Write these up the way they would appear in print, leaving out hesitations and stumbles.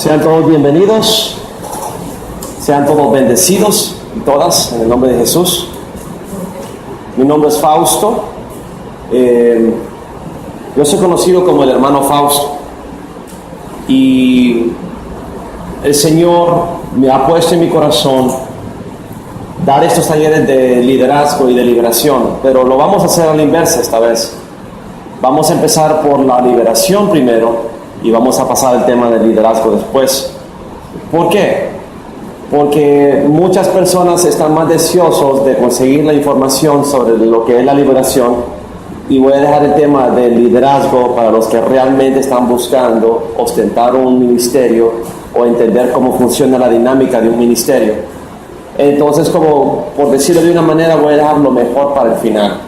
Sean todos bienvenidos, sean todos bendecidos y todas en el nombre de Jesús. Mi nombre es Fausto. Yo soy conocido como el hermano Fausto y el Señor me ha puesto en mi corazón dar estos talleres de liderazgo y de liberación, pero lo vamos a hacer a la inversa esta vez. Vamos a empezar por la liberación primero y vamos a pasar al tema del liderazgo después. ¿Por qué? Porque muchas personas están más deseosos de conseguir la información sobre lo que es la liberación, y voy a dejar el tema del liderazgo para los que realmente están buscando ostentar un ministerio o entender cómo funciona la dinámica de un ministerio. Entonces, como por decirlo de una manera, voy a dejar lo mejor para el final.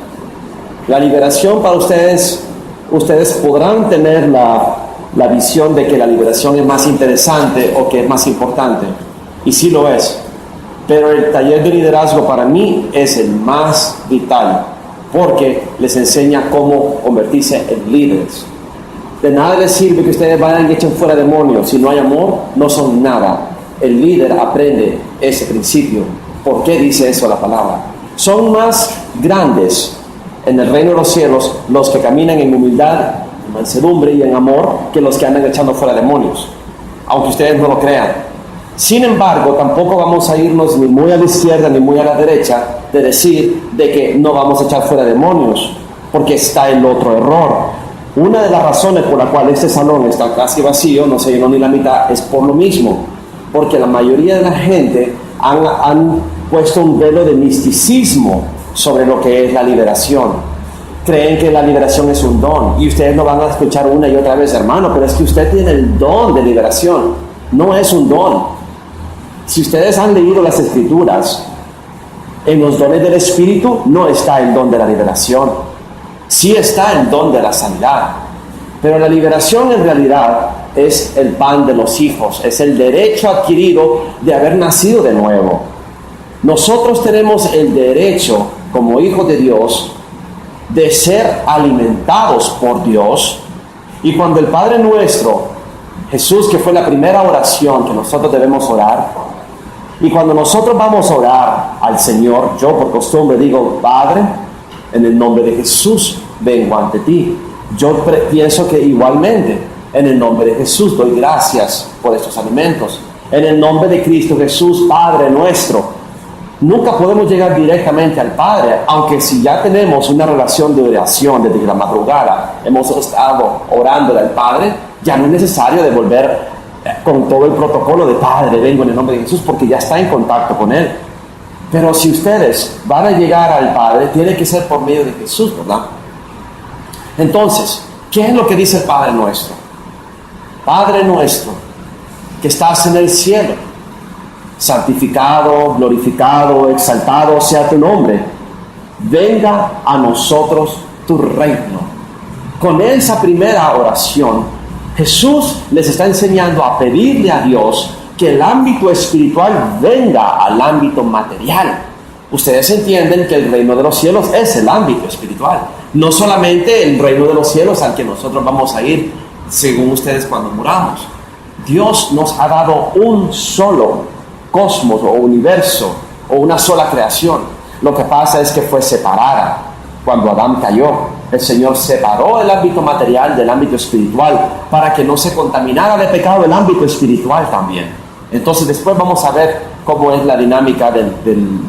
La liberación para ustedes podrán tener la visión de que la liberación es más interesante o que es más importante, y sí lo es, pero el taller de liderazgo para mí es el más vital, porque les enseña cómo convertirse en líderes. De nada les sirve que ustedes vayan y echen fuera demonios. Si no hay amor, no son nada. El líder aprende ese principio. ¿Por qué dice eso la palabra? Son más grandes en el reino de los cielos los que caminan en humildad, en mansedumbre y en amor, que los que andan echando fuera demonios, aunque ustedes no lo crean. Sin embargo, tampoco vamos a irnos ni muy a la izquierda ni muy a la derecha de decir de que no vamos a echar fuera demonios, porque está el otro error. Una de las razones por la cual este salón está casi vacío, no se llenó ni la mitad, es por lo mismo, porque la mayoría de la gente han puesto un velo de misticismo sobre lo que es la liberación. Creen que la liberación es un don, y ustedes lo van a escuchar una y otra vez: hermano, pero es que usted tiene el don de liberación. No es un don. Si ustedes han leído las Escrituras, en los dones del Espíritu no está el don de la liberación. Sí está el don de la sanidad, pero la liberación en realidad es el pan de los hijos, es el derecho adquirido de haber nacido de nuevo. Nosotros tenemos el derecho, como hijos de Dios, de ser alimentados por Dios. Y cuando el Padre nuestro, Jesús, que fue la primera oración que nosotros debemos orar, y cuando nosotros vamos a orar al Señor, yo por costumbre digo: Padre, en el nombre de Jesús vengo ante ti. Yo pienso que igualmente, en el nombre de Jesús doy gracias por estos alimentos. En el nombre de Cristo Jesús, Padre nuestro. Nunca podemos llegar directamente al Padre, aunque si ya tenemos una relación de oración desde la madrugada, hemos estado orando al Padre, ya no es necesario devolver con todo el protocolo de Padre, vengo en el nombre de Jesús, porque ya está en contacto con Él. Pero si ustedes van a llegar al Padre, tiene que ser por medio de Jesús, ¿verdad? Entonces, ¿qué es lo que dice el Padre nuestro? Padre nuestro, que estás en el cielo, santificado, glorificado, exaltado sea tu nombre. Venga a nosotros tu reino. Con esa primera oración, Jesús les está enseñando a pedirle a Dios que el ámbito espiritual venga al ámbito material. Ustedes entienden que el reino de los cielos es el ámbito espiritual, no solamente el reino de los cielos al que nosotros vamos a ir según ustedes cuando muramos. Dios nos ha dado un solo cosmos o universo o una sola creación. Lo que pasa es que fue separada. Cuando Adán cayó, el Señor separó el ámbito material del ámbito espiritual para que no se contaminara de pecado el ámbito espiritual también. Entonces después vamos a ver cómo es la dinámica de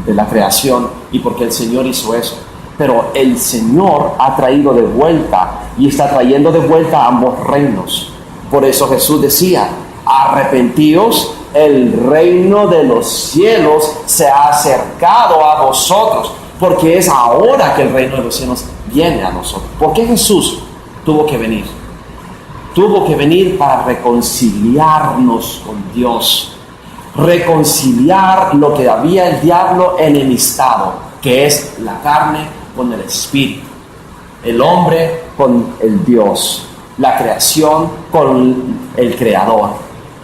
la creación y por qué el Señor hizo eso. Pero el Señor ha traído de vuelta y está trayendo de vuelta ambos reinos. Por eso Jesús decía: arrepentíos, el reino de los cielos se ha acercado a vosotros. Porque es ahora que el reino de los cielos viene a nosotros. ¿Por qué Jesús tuvo que venir? Tuvo que venir para reconciliarnos con Dios. Reconciliar lo que había el diablo enemistado, que es la carne con el espíritu, el hombre con el Dios, la creación con el creador.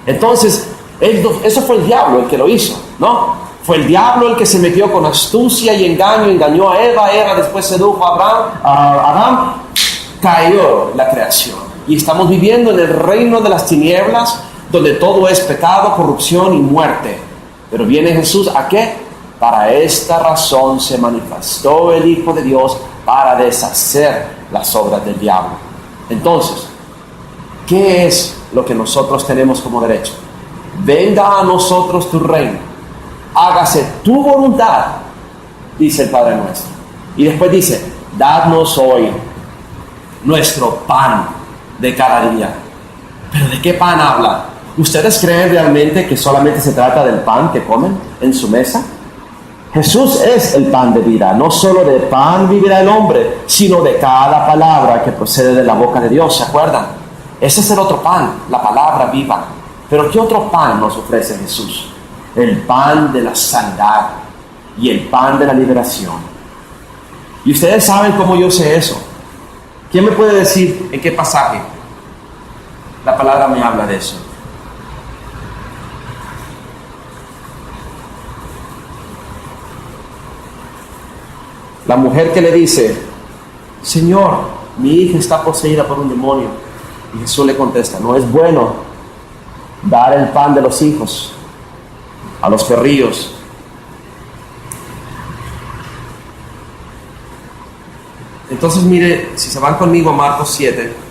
Entonces, eso fue el diablo el que lo hizo, ¿no? Fue el diablo el que se metió con astucia y engaño, engañó a Eva después sedujo a Adán, cayó la creación. Y estamos viviendo en el reino de las tinieblas, donde todo es pecado, corrupción y muerte. Pero viene Jesús, ¿a qué? Para esta razón se manifestó el Hijo de Dios, para deshacer las obras del diablo. Entonces, ¿qué es lo que nosotros tenemos como derecho? Venga a nosotros tu reino, hágase tu voluntad, dice el Padre nuestro. Y después dice, dadnos hoy nuestro pan de cada día. ¿Pero de qué pan habla? ¿Ustedes creen realmente que solamente se trata del pan que comen en su mesa? Jesús es el pan de vida. No solo de pan vivirá el hombre, sino de cada palabra que procede de la boca de Dios. ¿Se acuerdan? Ese es el otro pan, la palabra viva. Pero ¿qué otro pan nos ofrece Jesús? El pan de la sanidad y el pan de la liberación. Y ustedes saben cómo yo sé eso. ¿Quién me puede decir en qué pasaje la palabra me habla de eso? La mujer que le dice, Señor, mi hija está poseída por un demonio. Y Jesús le contesta, no es bueno dar el pan de los hijos a los perrillos. Entonces mire, si se van conmigo a Marcos 7,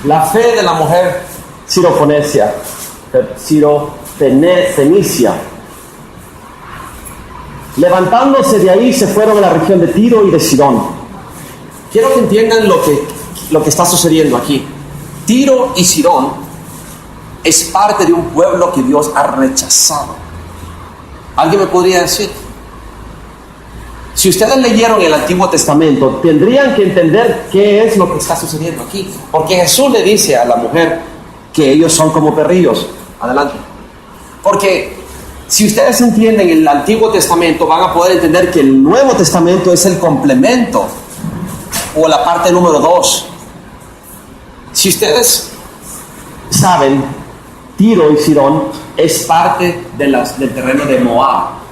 la fe de la mujer sirofenicia, levantándose de ahí se fueron a la región de Tiro y de Sidón. Quiero que entiendan lo que está sucediendo aquí. Tiro y Sidón es parte de un pueblo que Dios ha rechazado. ¿Alguien me podría decir? Si ustedes leyeron el Antiguo Testamento, tendrían que entender qué es lo que está sucediendo aquí. Porque Jesús le dice a la mujer que ellos son como perrillos. Adelante. Porque si ustedes entienden el Antiguo Testamento, van a poder entender que el Nuevo Testamento es el complemento o la parte número 2. Si ustedes saben, Tiro y Sidón es parte del terreno de Moab,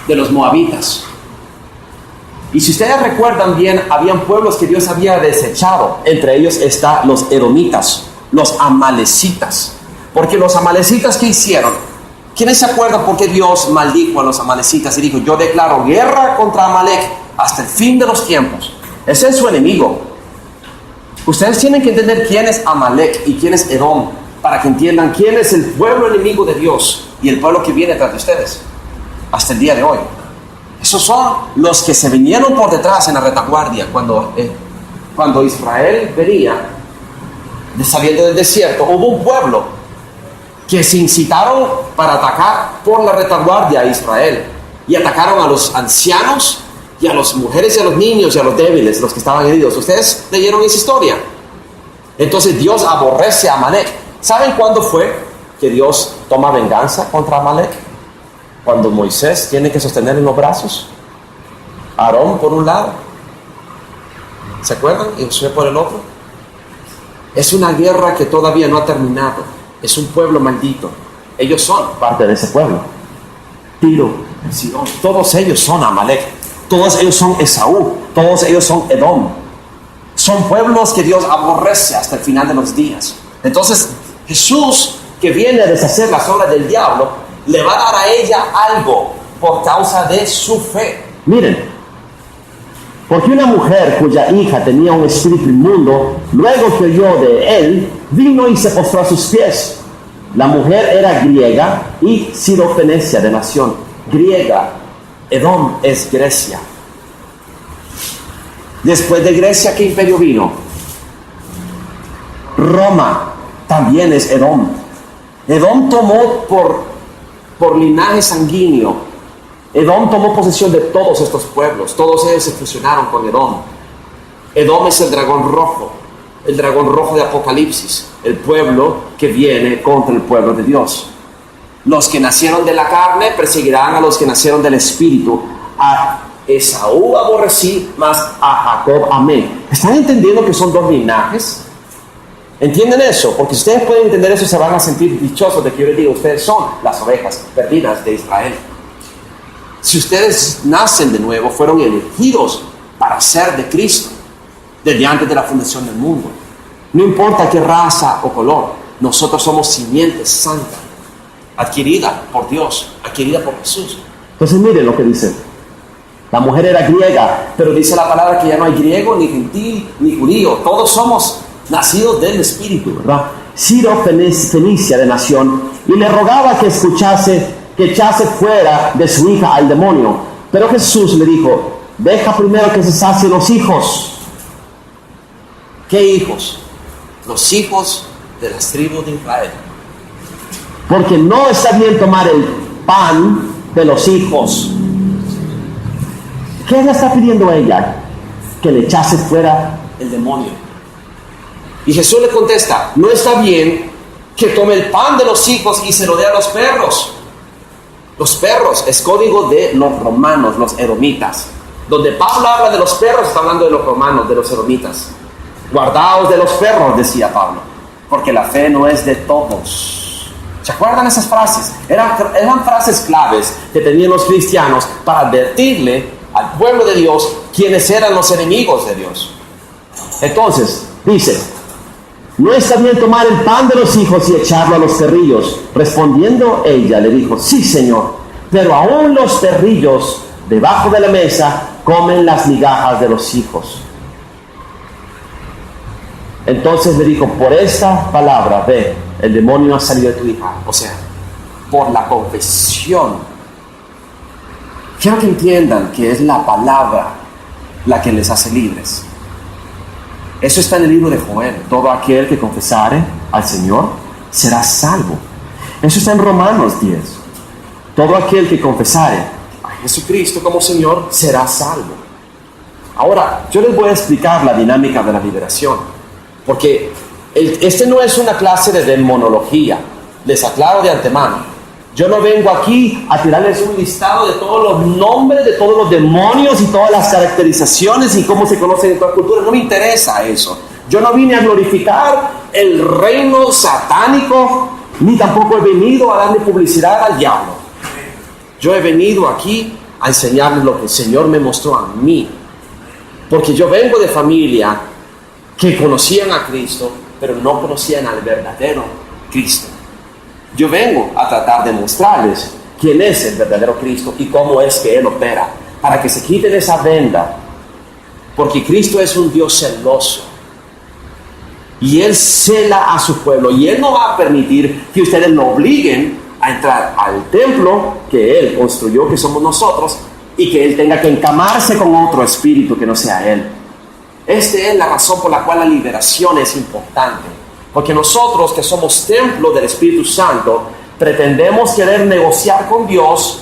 de los moabitas. Y si ustedes recuerdan bien, habían pueblos que Dios había desechado. Entre ellos están los edomitas, los amalecitas. Porque los amalecitas, ¿qué hicieron? ¿Quiénes se acuerdan por qué Dios maldijo a los amalecitas y dijo, yo declaro guerra contra Amalek hasta el fin de los tiempos? Ese es su enemigo. Ustedes tienen que entender quién es Amalek y quién es Edom, para que entiendan quién es el pueblo enemigo de Dios y el pueblo que viene tras de ustedes hasta el día de hoy. Esos son los que se vinieron por detrás en la retaguardia cuando Israel venía saliendo del desierto. Hubo un pueblo que se incitaron para atacar por la retaguardia a Israel y atacaron a los ancianos y a las mujeres y a los niños y a los débiles, los que estaban heridos. Ustedes leyeron esa historia. Entonces Dios aborrece a Amalek. ¿Saben cuándo fue que Dios toma venganza contra Amalek? Cuando Moisés tiene que sostener en los brazos, Aarón por un lado, ¿se acuerdan? Y Josué por el otro. Es una guerra que todavía no ha terminado. Es un pueblo maldito. Ellos son parte de ese pueblo. Tiro, Sidón, todos ellos son Amalek. Todos ellos son Esaú. Todos ellos son Edom. Son pueblos que Dios aborrece hasta el final de los días. Entonces Jesús, que viene a deshacer las obras del diablo, le va a dar a ella algo por causa de su fe. Miren, porque una mujer cuya hija tenía un espíritu inmundo, luego que oyó de él, vino y se postró a sus pies. La mujer era griega y sirofenicia de nación. Griega, Edom es Grecia. Después de Grecia, ¿qué imperio vino? Roma, también es Edom. Edom tomó por linaje sanguíneo. Edom tomó posesión de todos estos pueblos. Todos ellos se fusionaron con Edom. Edom es el dragón rojo de Apocalipsis, el pueblo que viene contra el pueblo de Dios. Los que nacieron de la carne perseguirán a los que nacieron del Espíritu. A Esaú aborrecí, mas a Jacob amé. ¿Están entendiendo que son dos linajes? ¿Entienden eso? Porque si ustedes pueden entender eso, se van a sentir dichosos de que yo les diga, ustedes son las ovejas perdidas de Israel. Si ustedes nacen de nuevo, fueron elegidos para ser de Cristo desde antes de la fundación del mundo. No importa qué raza o color, nosotros somos simiente santa, adquirida por Dios, adquirida por Jesús. Entonces miren lo que dice. La mujer era griega, pero dice la palabra que ya no hay griego, ni gentil, ni judío. Todos somos nacidos del Espíritu, ¿verdad? Ciro fenicia de nación, y le rogaba que echase fuera de su hija al demonio. Pero Jesús le dijo, deja primero que se sacien los hijos. ¿Qué hijos? Los hijos de las tribus de Israel. Porque no está bien tomar el pan de los hijos. ¿Qué le está pidiendo ella? Que le echase fuera el demonio. Y Jesús le contesta, no está bien que tome el pan de los hijos y se lo dé a los perros. Los perros es código de los romanos, los edomitas. Donde Pablo habla de los perros, está hablando de los romanos, de los edomitas. Guardaos de los perros, decía Pablo, porque la fe no es de todos. ¿Se acuerdan esas frases? Eran frases claves que tenían los cristianos para advertirle al pueblo de Dios quiénes eran los enemigos de Dios. Entonces, dice, no está bien tomar el pan de los hijos y echarlo a los perrillos. Respondiendo ella le dijo, sí, Señor, pero aún los perrillos debajo de la mesa comen las migajas de los hijos. Entonces le dijo, por esta palabra, ve, el demonio ha salido de tu hija. O sea, por la confesión. Quiero que entiendan que es la palabra la que les hace libres. Eso está en el libro de Joel. Todo aquel que confesare al Señor será salvo. Eso está en Romanos 10. Todo aquel que confesare a Jesucristo como Señor será salvo. Ahora, yo les voy a explicar la dinámica de la liberación. Porque este no es una clase de demonología. Les aclaro de antemano. Yo no vengo aquí a tirarles un listado de todos los nombres de todos los demonios y todas las caracterizaciones y cómo se conocen en toda cultura. No me interesa eso. Yo no vine a glorificar el reino satánico, ni tampoco he venido a darle publicidad al diablo. Yo he venido aquí a enseñarles lo que el Señor me mostró a mí. Porque yo vengo de familia que conocían a Cristo, pero no conocían al verdadero Cristo. Yo vengo a tratar de mostrarles quién es el verdadero Cristo y cómo es que Él opera, para que se quiten esa venda, porque Cristo es un Dios celoso y Él cela a su pueblo, y Él no va a permitir que ustedes lo obliguen a entrar al templo que Él construyó, que somos nosotros, y que Él tenga que encamarse con otro espíritu que no sea Él. Esta es la razón por la cual la liberación es importante. Porque nosotros que somos templo del Espíritu Santo, pretendemos querer negociar con Dios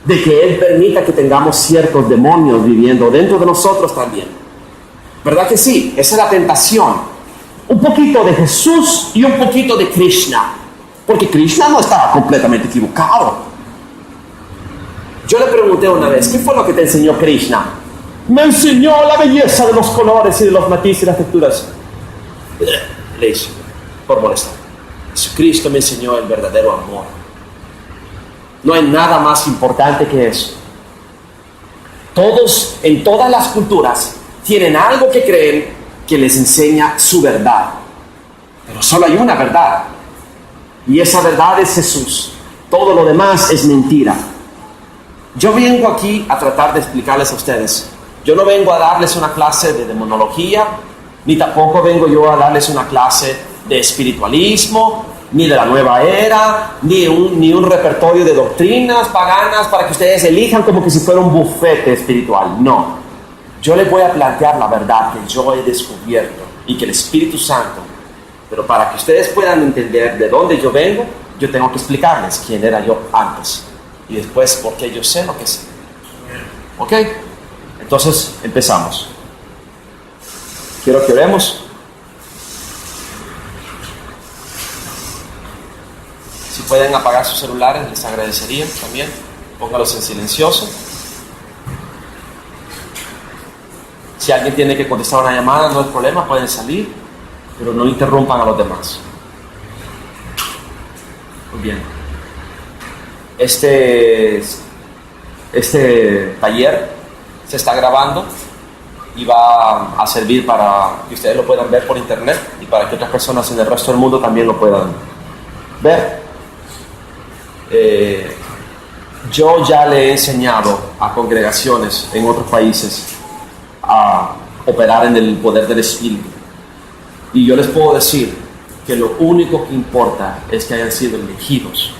de que Él permita que tengamos ciertos demonios viviendo dentro de nosotros también. ¿Verdad que sí? Esa es la tentación. Un poquito de Jesús y un poquito de Krishna. Porque Krishna no estaba completamente equivocado. Yo le pregunté una vez, ¿qué fue lo que te enseñó Krishna? Me enseñó la belleza de los colores y de los matices y las texturas. Le dije, por molestar. Jesucristo me enseñó el verdadero amor. No hay nada más importante que eso. Todos, en todas las culturas, tienen algo que creen que les enseña su verdad. Pero solo hay una verdad. Y esa verdad es Jesús. Todo lo demás es mentira. Yo vengo aquí a tratar de explicarles a ustedes. Yo no vengo a darles una clase de demonología, ni tampoco vengo yo a darles una clase de espiritualismo, ni de la nueva era, ni un repertorio de doctrinas paganas para que ustedes elijan como que si fuera un bufete espiritual. No, yo les voy a plantear la verdad que yo he descubierto y que el Espíritu Santo, pero para que ustedes puedan entender de dónde yo vengo, yo tengo que explicarles quién era yo antes y después por qué yo sé lo que sé. ¿Ok? Entonces empezamos. Quiero que oremos. Si pueden apagar sus celulares, les agradecería también. Póngalos en silencioso. Si alguien tiene que contestar una llamada, no hay problema, pueden salir, pero no interrumpan a los demás. Muy bien. Este taller se está grabando y va a servir para que ustedes lo puedan ver por internet y para que otras personas en el resto del mundo también lo puedan ver. Yo ya le he enseñado a congregaciones en otros países a operar en el poder del Espíritu, y yo les puedo decir que lo único que importa es que hayan sido elegidos.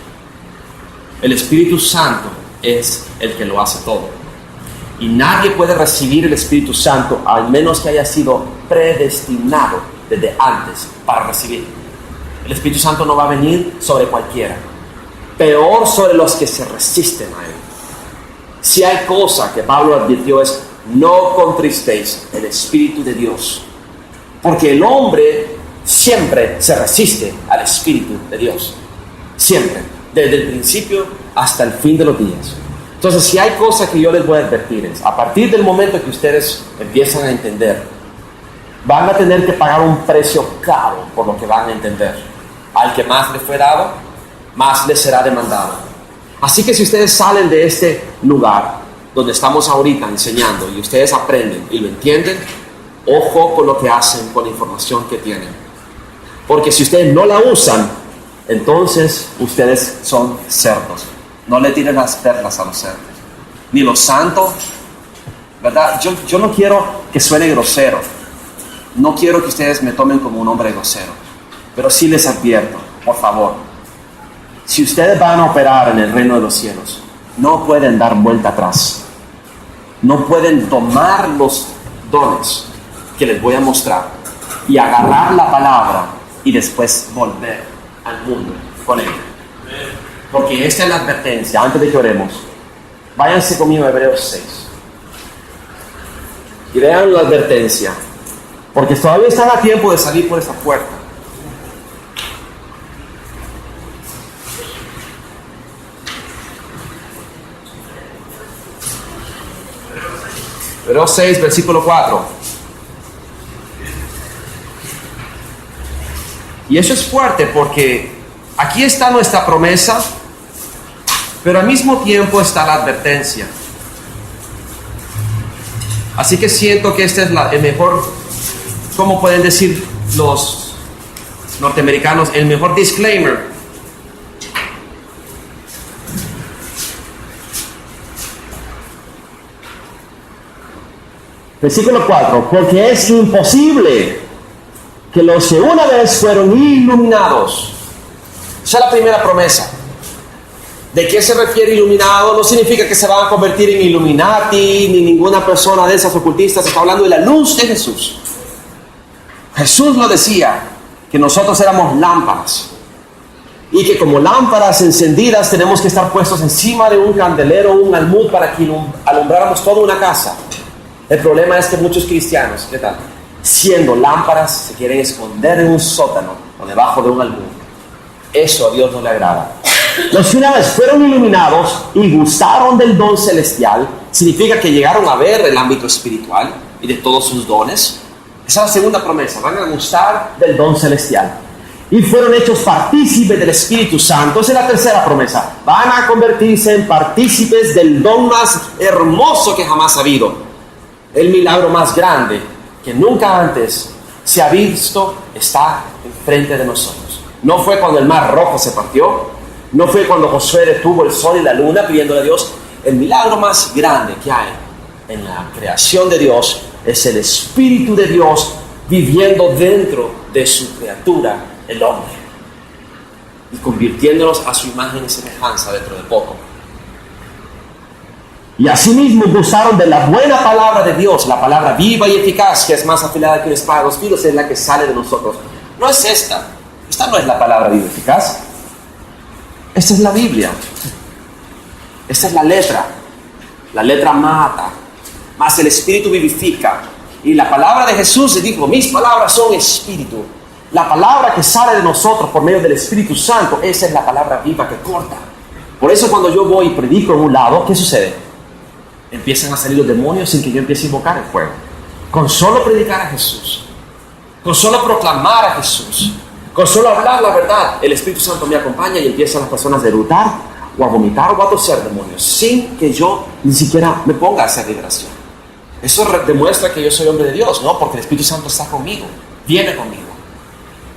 El Espíritu Santo es el que lo hace todo, y nadie puede recibir el Espíritu Santo al menos que haya sido predestinado desde antes para recibir. El Espíritu Santo no va a venir sobre cualquiera, peor sobre los que se resisten a él. Si hay cosa que Pablo advirtió es: no contristéis el Espíritu de Dios, porque el hombre siempre se resiste al Espíritu de Dios, siempre, desde el principio hasta el fin de los días. Entonces, si hay cosas que yo les voy a advertir es, a partir del momento que ustedes empiezan a entender, van a tener que pagar un precio caro por lo que van a entender. Al que más les fue dado, más les será demandado. Así que si ustedes salen de este lugar donde estamos ahorita enseñando y ustedes aprenden y lo entienden, ojo con lo que hacen con la información que tienen, porque si ustedes no la usan, entonces ustedes son cerdos. No le tiren las perlas a los cerdos, ni los santos, ¿verdad? Yo no quiero que suene grosero, no quiero que ustedes me tomen como un hombre grosero, pero sí les advierto, por favor, si ustedes van a operar en el reino de los cielos, no pueden dar vuelta atrás. No pueden tomar los dones que les voy a mostrar y agarrar la palabra y después volver al mundo con ella. Porque esta es la advertencia. Antes de que oremos, váyanse conmigo a Hebreos 6 y vean la advertencia, porque todavía están a tiempo de salir por esa puerta. Hebreos 6, versículo 4. Y eso es fuerte porque aquí está nuestra promesa, pero al mismo tiempo está la advertencia. Así que siento que este es el mejor, ¿cómo pueden decir los norteamericanos? El mejor disclaimer. Versículo 4, porque es imposible que los que una vez fueron iluminados. Esa es la primera promesa. ¿De qué se refiere iluminado? No significa que se van a convertir en Illuminati, ni ninguna persona de esas ocultistas. Está hablando de la luz de Jesús. Jesús lo decía, que nosotros éramos lámparas, y que como lámparas encendidas tenemos que estar puestos encima de un candelero, un almud, para que alumbráramos toda una casa. El problema es que muchos cristianos, ¿qué tal?, siendo lámparas, se quieren esconder en un sótano o debajo de un almud. Eso a Dios no le agrada. Los que una vez fueron iluminados y gustaron del don celestial, significa que llegaron a ver el ámbito espiritual y de todos sus dones. Esa es la segunda promesa: van a gustar del don celestial. Y fueron hechos partícipes del Espíritu Santo. Esa es la tercera promesa: van a convertirse en partícipes del don más hermoso que jamás ha habido. El milagro más grande que nunca antes se ha visto está enfrente de nosotros. No fue cuando el mar rojo se partió, no fue cuando Josué detuvo el sol y la luna pidiéndole a Dios. El milagro más grande que hay en la creación de Dios es el Espíritu de Dios viviendo dentro de su criatura, el hombre, y convirtiéndonos a su imagen y semejanza dentro de poco. Y asimismo gustaron de la buena palabra de Dios, la palabra viva y eficaz, que es más afilada que una espada de dos filos, es la que sale de nosotros. No es esta no es la palabra viva y eficaz. Esta es la Biblia. Esta es la letra. La letra mata, mas el Espíritu vivifica. Y la palabra de Jesús dijo: mis palabras son espíritu La palabra que sale de nosotros por medio del Espíritu Santo, esa es la palabra viva que corta. Por eso cuando yo voy y predico en un lado, ¿qué sucede? Empiezan a salir los demonios sin que yo empiece a invocar el fuego. Con solo predicar a Jesús, con solo proclamar a Jesús, con solo hablar la verdad, el Espíritu Santo me acompaña y empiezan las personas a erutar o a vomitar o a toser demonios, sin que yo ni siquiera me ponga a hacer liberación. Eso demuestra que yo soy hombre de Dios, ¿no? Porque el Espíritu Santo está conmigo, viene conmigo.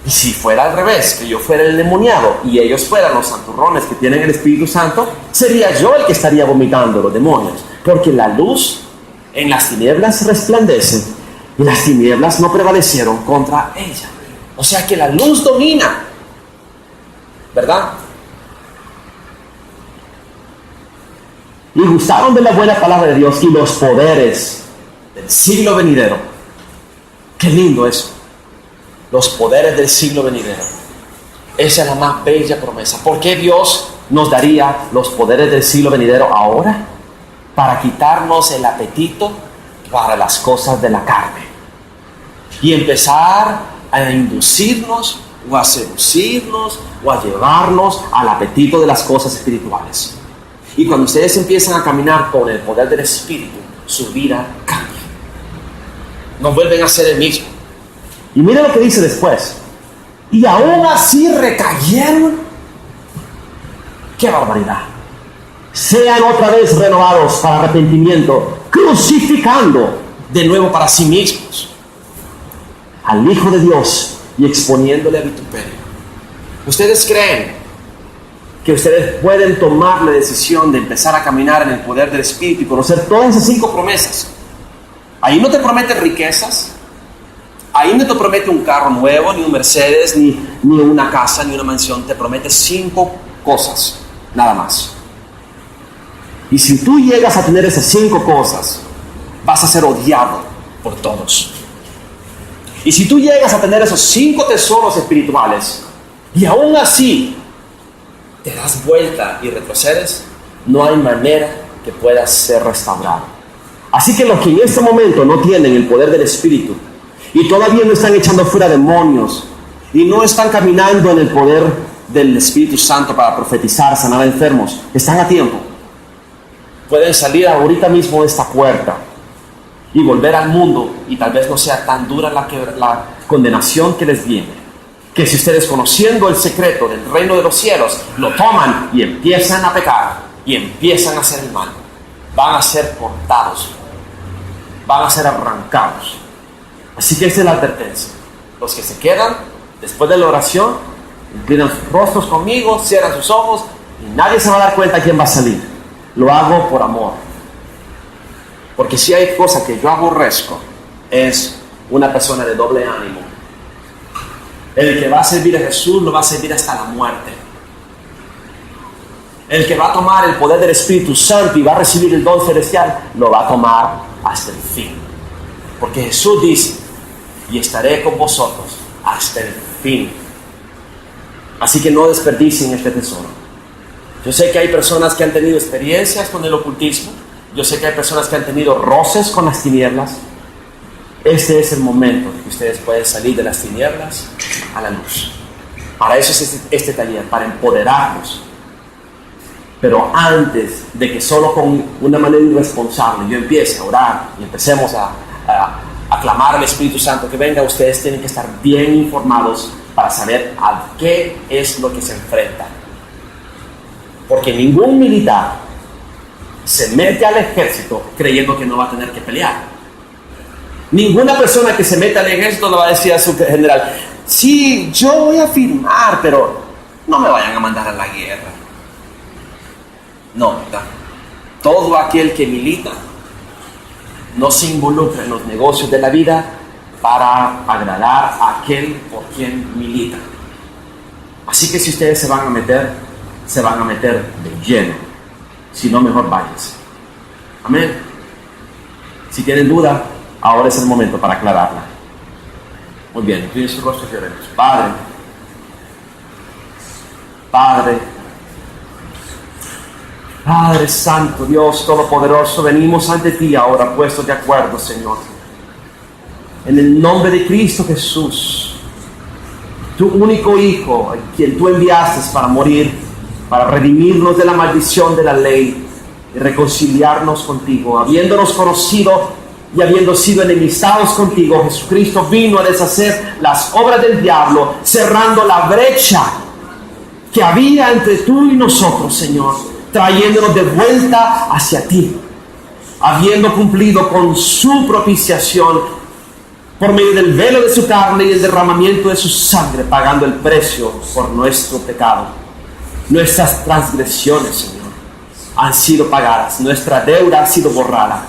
Y si fuera al revés, que yo fuera el endemoniado y ellos fueran los santurrones que tienen el Espíritu Santo, sería yo el que estaría vomitando los demonios. Porque la luz en las tinieblas resplandece y las tinieblas no prevalecieron contra ella. O sea que la luz domina, ¿verdad? Y gustaron de la buena palabra de Dios y los poderes del siglo venidero. Qué lindo eso. Los poderes del siglo venidero. Esa es la más bella promesa. ¿Por qué Dios nos daría los poderes del siglo venidero ahora? Para quitarnos el apetito para las cosas de la carne y empezar a inducirnos o a seducirnos o a llevarnos al apetito de las cosas espirituales. Y cuando ustedes empiezan a caminar con el poder del Espíritu, su vida cambia. No vuelven a ser el mismo. Y miren lo que dice después. Y aún así recayeron. ¡Qué barbaridad! Sean otra vez renovados para arrepentimiento, crucificando de nuevo para sí mismos al Hijo de Dios y exponiéndole a vituperio. ¿Ustedes creen que ustedes pueden tomar la decisión de empezar a caminar en el poder del Espíritu y conocer todas esas 5 promesas? Ahí no te prometen riquezas, ahí no te promete un carro nuevo, ni un Mercedes, ni una casa, ni una mansión. Te promete 5 cosas, nada más. Y si tú llegas a tener esas 5 cosas, vas a ser odiado por todos. Y si tú llegas a tener esos 5 tesoros espirituales y aún así te das vuelta y retrocedes, no hay manera que puedas ser restaurado. Así que los que en este momento no tienen el poder del Espíritu y todavía no están echando fuera demonios y no están caminando en el poder del Espíritu Santo para profetizar, sanar a enfermos, están a tiempo. Pueden salir ahorita mismo de esta puerta y volver al mundo, y tal vez no sea tan dura la condenación que les viene, que si ustedes, conociendo el secreto del reino de los cielos, lo toman y empiezan a pecar y empiezan a hacer el mal, van a ser cortados, van a ser arrancados. Así que esa es la advertencia. Los que se quedan después de la oración, inclinan sus rostros conmigo, cierran sus ojos y nadie se va a dar cuenta quién va a salir. Lo hago por amor. Porque si hay cosa que yo aborrezco, es una persona de doble ánimo. El que va a servir a Jesús lo va a servir hasta la muerte. El que va a tomar el poder del Espíritu Santo y va a recibir el don celestial, lo va a tomar hasta el fin. Porque Jesús dice, y estaré con vosotros hasta el fin. Así que no desperdicien este tesoro. Yo sé que hay personas que han tenido experiencias con el ocultismo. Yo sé que hay personas que han tenido roces con las tinieblas. Este es el momento en que ustedes pueden salir de las tinieblas a la luz. Para eso es este taller, para empoderarnos. Pero antes de que solo con una manera irresponsable yo empiece a orar y empecemos a clamar al Espíritu Santo que venga, ustedes tienen que estar bien informados para saber a qué es lo que se enfrentan. Porque ningún militar se mete al ejército creyendo que no va a tener que pelear. Ninguna persona que se mete al ejército le va a decir a su general, sí, yo voy a firmar, pero no me vayan a mandar a la guerra. No, ¿verdad? Todo aquel que milita no se involucra en los negocios de la vida para agradar a aquel por quien milita. Así que si ustedes se van a meter de lleno. Si no, mejor váyanse. Amén. Si tienen duda, ahora es el momento para aclararla. Muy bien, inclinen su rostro y oremos. Padre Santo, Dios Todopoderoso, venimos ante ti ahora puestos de acuerdo, Señor. En el nombre de Cristo Jesús, tu único Hijo, quien tú enviaste para morir, para redimirnos de la maldición de la ley y reconciliarnos contigo. Habiéndonos conocido y habiendo sido enemistados contigo, Jesucristo vino a deshacer las obras del diablo, cerrando la brecha que había entre tú y nosotros, Señor, trayéndonos de vuelta hacia ti, habiendo cumplido con su propiciación por medio del velo de su carne y el derramamiento de su sangre, pagando el precio por nuestro pecado. Nuestras transgresiones, Señor, han sido pagadas, nuestra deuda ha sido borrada.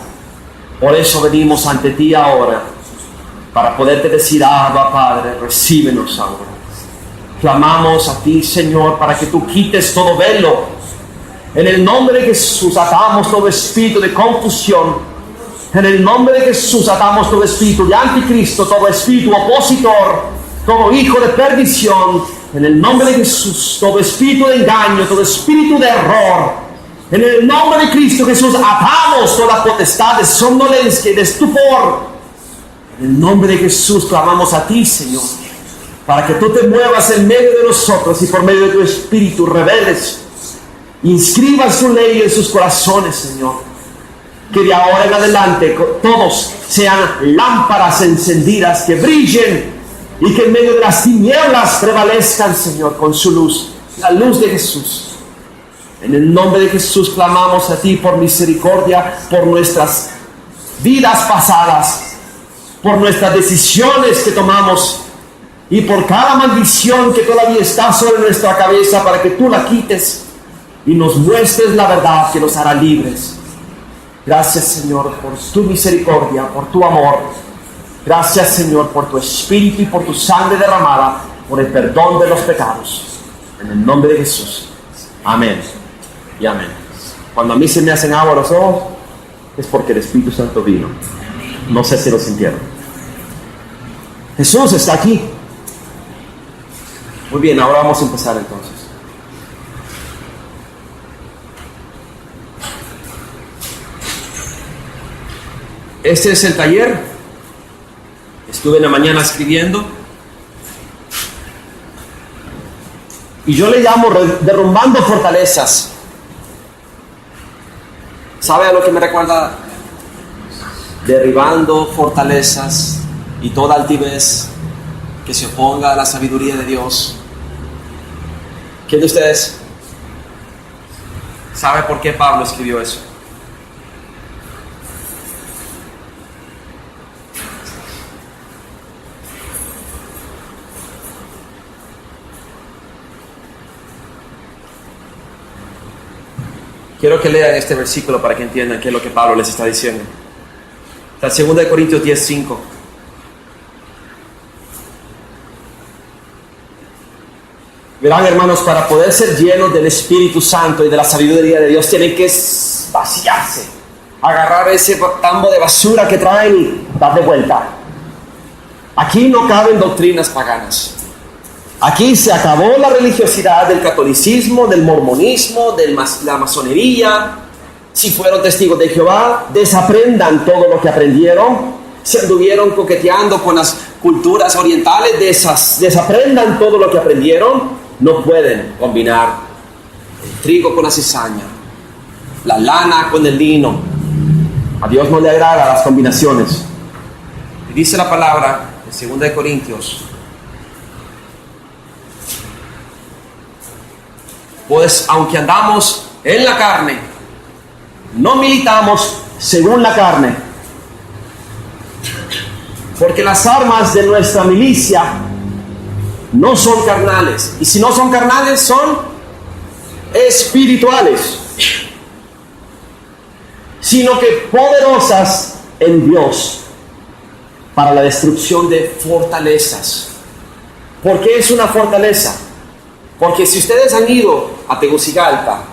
Por eso venimos ante ti ahora, para poderte decir: Abba, Padre, recíbenos ahora. Clamamos a ti, Señor, para que tú quites todo velo. En el nombre de Jesús atamos todo espíritu de confusión. En el nombre de Jesús atamos todo espíritu de anticristo, todo espíritu opositor, todo hijo de perdición. En el nombre de Jesús, todo espíritu de engaño, todo espíritu de error. En el nombre de Cristo Jesús atamos toda potestad de somnolencia y de estupor. En el nombre de Jesús clamamos a ti, Señor, para que tú te muevas en medio de nosotros y por medio de tu espíritu reveles, inscribas tu ley en sus corazones, Señor. Que de ahora en adelante todos sean lámparas encendidas que brillen y que en medio de las tinieblas prevalezcan, Señor, con su luz, la luz de Jesús. En el nombre de Jesús clamamos a ti por misericordia, por nuestras vidas pasadas, por nuestras decisiones que tomamos y por cada maldición que todavía está sobre nuestra cabeza, para que tú la quites y nos muestres la verdad que nos hará libres. Gracias, Señor, por tu misericordia, por tu amor. Gracias, Señor, por tu espíritu y por tu sangre derramada, por el perdón de los pecados. En el nombre de Jesús. Amén y amén. Cuando a mí se me hacen agua los ojos, es porque el Espíritu Santo vino. No sé si lo sintieron. Jesús está aquí. Muy bien, ahora vamos a empezar entonces. Este es el taller. Estuve en la mañana escribiendo. Y yo le llamo derrumbando fortalezas. ¿Sabe a lo que me recuerda? Derribando fortalezas y toda altivez que se oponga a la sabiduría de Dios. ¿Quién de ustedes sabe por qué Pablo escribió eso? Quiero que lean este versículo para que entiendan qué es lo que Pablo les está diciendo. Está en 2 Corintios 10:5. Verán, hermanos, para poder ser llenos del Espíritu Santo y de la sabiduría de Dios, tienen que vaciarse, agarrar ese tambo de basura que traen y dar de vuelta. Aquí no caben doctrinas paganas. Aquí se acabó la religiosidad del catolicismo, del mormonismo, de la masonería. Si fueron testigos de Jehová, desaprendan todo lo que aprendieron. Si anduvieron coqueteando con las culturas orientales, desaprendan todo lo que aprendieron. No pueden combinar el trigo con la cizaña, la lana con el lino. A Dios no le agradan las combinaciones. Y dice la palabra en 2 Corintios: pues aunque andamos en la carne, no militamos según la carne, porque las armas de nuestra milicia no son carnales, y si no son carnales, son espirituales, sino que poderosas en Dios para la destrucción de fortalezas. ¿Por qué es una fortaleza? Porque si ustedes han ido a Tegucigalpa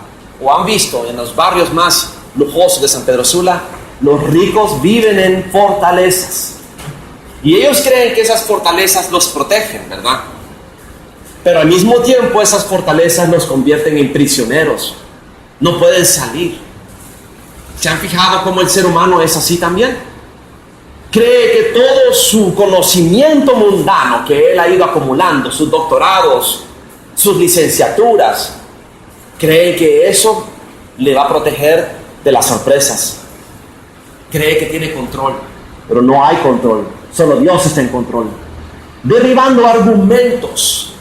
o han visto en los barrios más lujosos de San Pedro Sula, los ricos viven en fortalezas. Y ellos creen que esas fortalezas los protegen, ¿verdad? Pero al mismo tiempo esas fortalezas los convierten en prisioneros. No pueden salir. ¿Se han fijado cómo el ser humano es así también? cree que todo su conocimiento mundano que él ha ido acumulando, sus doctorados, sus licenciaturas, cree que eso le va a proteger de las sorpresas. Cree que tiene control, pero no hay control. Solo Dios está en control. Derribando argumentos.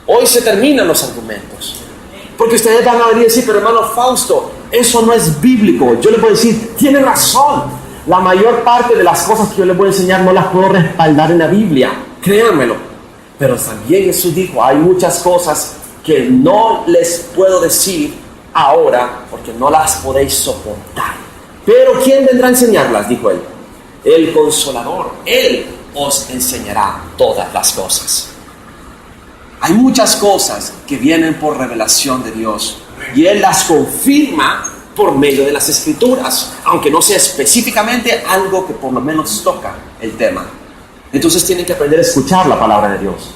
Hoy se terminan los argumentos. Porque ustedes van a venir y decir, pero hermano Fausto, eso no es bíblico. Yo les voy a decir, tiene razón. La mayor parte de las cosas que yo les voy a enseñar no las puedo respaldar en la Biblia. Créanmelo. Pero también Jesús dijo, hay muchas cosas que no les puedo decir ahora porque no las podéis soportar. Pero ¿quién vendrá a enseñarlas? Dijo él. El Consolador. Él os enseñará todas las cosas. Hay muchas cosas que vienen por revelación de Dios y Él las confirma por medio de las Escrituras, aunque no sea específicamente algo que por lo menos toca el tema. Entonces tienen que aprender a escuchar la palabra de Dios.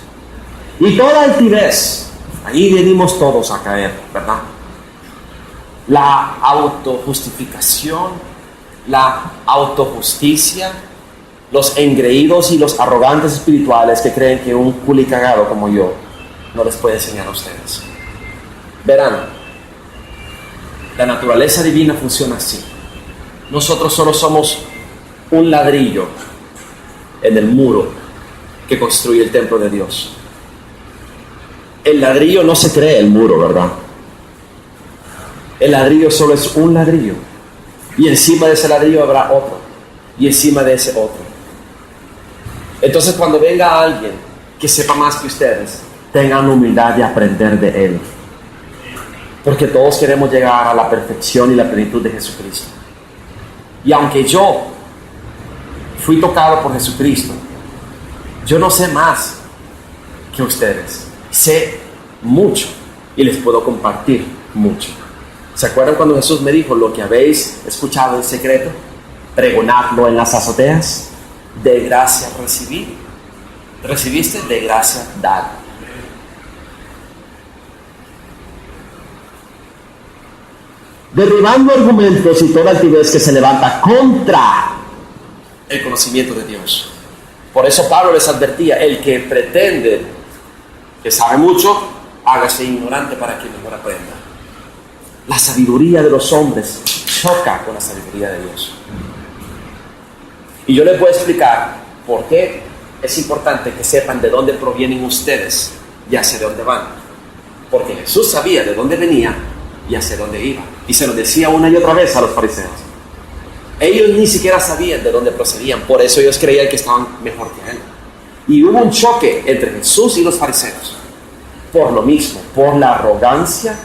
Y toda altivez, ahí venimos todos a caer, ¿verdad? La autojustificación, la autojusticia, los engreídos y los arrogantes espirituales que creen que un culicagado como yo no les puede enseñar a ustedes. Verán, la naturaleza divina funciona así. Nosotros solo somos un ladrillo en el muro que construye el templo de Dios. El ladrillo no se cree el muro, ¿verdad? El ladrillo solo es un ladrillo. Y encima de ese ladrillo habrá otro. Y encima de ese otro. Entonces cuando venga alguien que sepa más que ustedes, tengan humildad de aprender de él. Porque todos queremos llegar a la perfección y la plenitud de Jesucristo. Y aunque yo fui tocado por Jesucristo, yo no sé más que ustedes. Sé mucho y les puedo compartir mucho. ¿Se acuerdan cuando Jesús me dijo, lo que habéis escuchado en secreto, pregonadlo en las azoteas? De gracia recibí. ¿Recibiste? De gracia dad. Derribando argumentos y toda altivez que se levanta contra el conocimiento de Dios. Por eso Pablo les advertía, el que pretende que sabe mucho, hágase ignorante para que mejor aprenda. La sabiduría de los hombres choca con la sabiduría de Dios. Y yo les voy a explicar por qué es importante que sepan de dónde provienen ustedes y hacia dónde van. Porque Jesús sabía de dónde venía y hacia dónde iba. Y se lo decía una y otra vez a los fariseos. Ellos ni siquiera sabían de dónde procedían. Por eso ellos creían que estaban mejor que Él. Y hubo un choque entre Jesús y los fariseos. Por lo mismo, por la arrogancia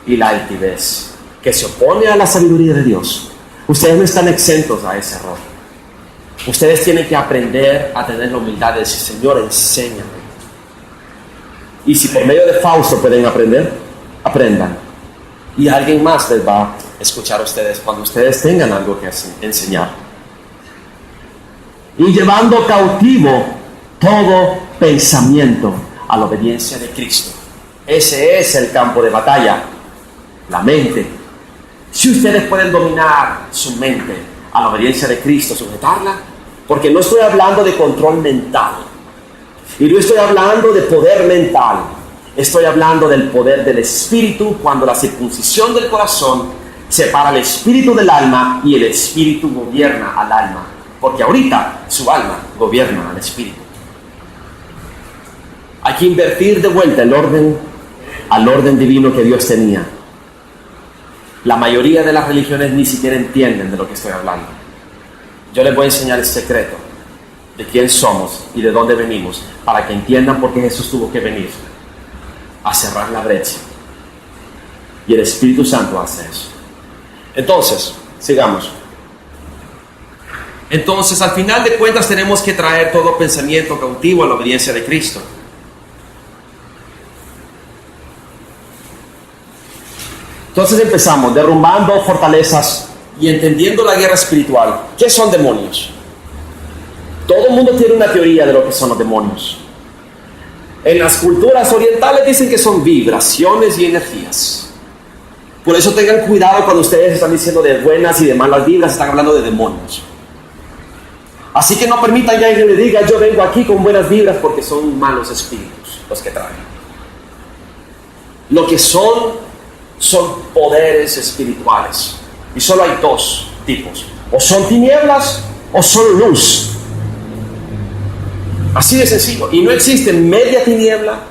y la altivez que se opone a la sabiduría de Dios. Ustedes no están exentos a ese error. Ustedes tienen que aprender a tener la humildad de decir, Señor, enséñame. Y si por medio de Fausto pueden aprender, aprendan. Y alguien más les va a escuchar a ustedes cuando ustedes tengan algo que enseñar. Y llevando cautivo todo pensamiento a la obediencia de Cristo. Ese es el campo de batalla, la mente. Si ustedes pueden dominar su mente a la obediencia de Cristo, sujetarla, porque no estoy hablando de control mental, y no estoy hablando de poder mental, estoy hablando del poder del Espíritu, cuando la circuncisión del corazón separa el espíritu del alma y el espíritu gobierna al alma, porque ahorita su alma gobierna al espíritu. Hay que invertir de vuelta el orden al orden divino que Dios tenía. La mayoría de las religiones ni siquiera entienden de lo que estoy hablando. Yo les voy a enseñar el secreto de quién somos y de dónde venimos, para que entiendan por qué Jesús tuvo que venir a cerrar la brecha. Y el Espíritu Santo hace eso. Entonces, sigamos. Entonces, al final de cuentas, tenemos que traer todo pensamiento cautivo a la obediencia de Cristo. Entonces empezamos derrumbando fortalezas y entendiendo la guerra espiritual. ¿Qué son demonios? Todo el mundo tiene una teoría de lo que son los demonios. En las culturas orientales dicen que son vibraciones y energías. Por eso tengan cuidado cuando ustedes están diciendo de buenas y de malas vibras, están hablando de demonios. Así que no permitan que alguien le diga, yo vengo aquí con buenas vibras, porque son malos espíritus los que traen. Lo que son poderes espirituales. Y solo hay dos tipos. O son tinieblas o son luz. Así de sencillo. Y no existe media tiniebla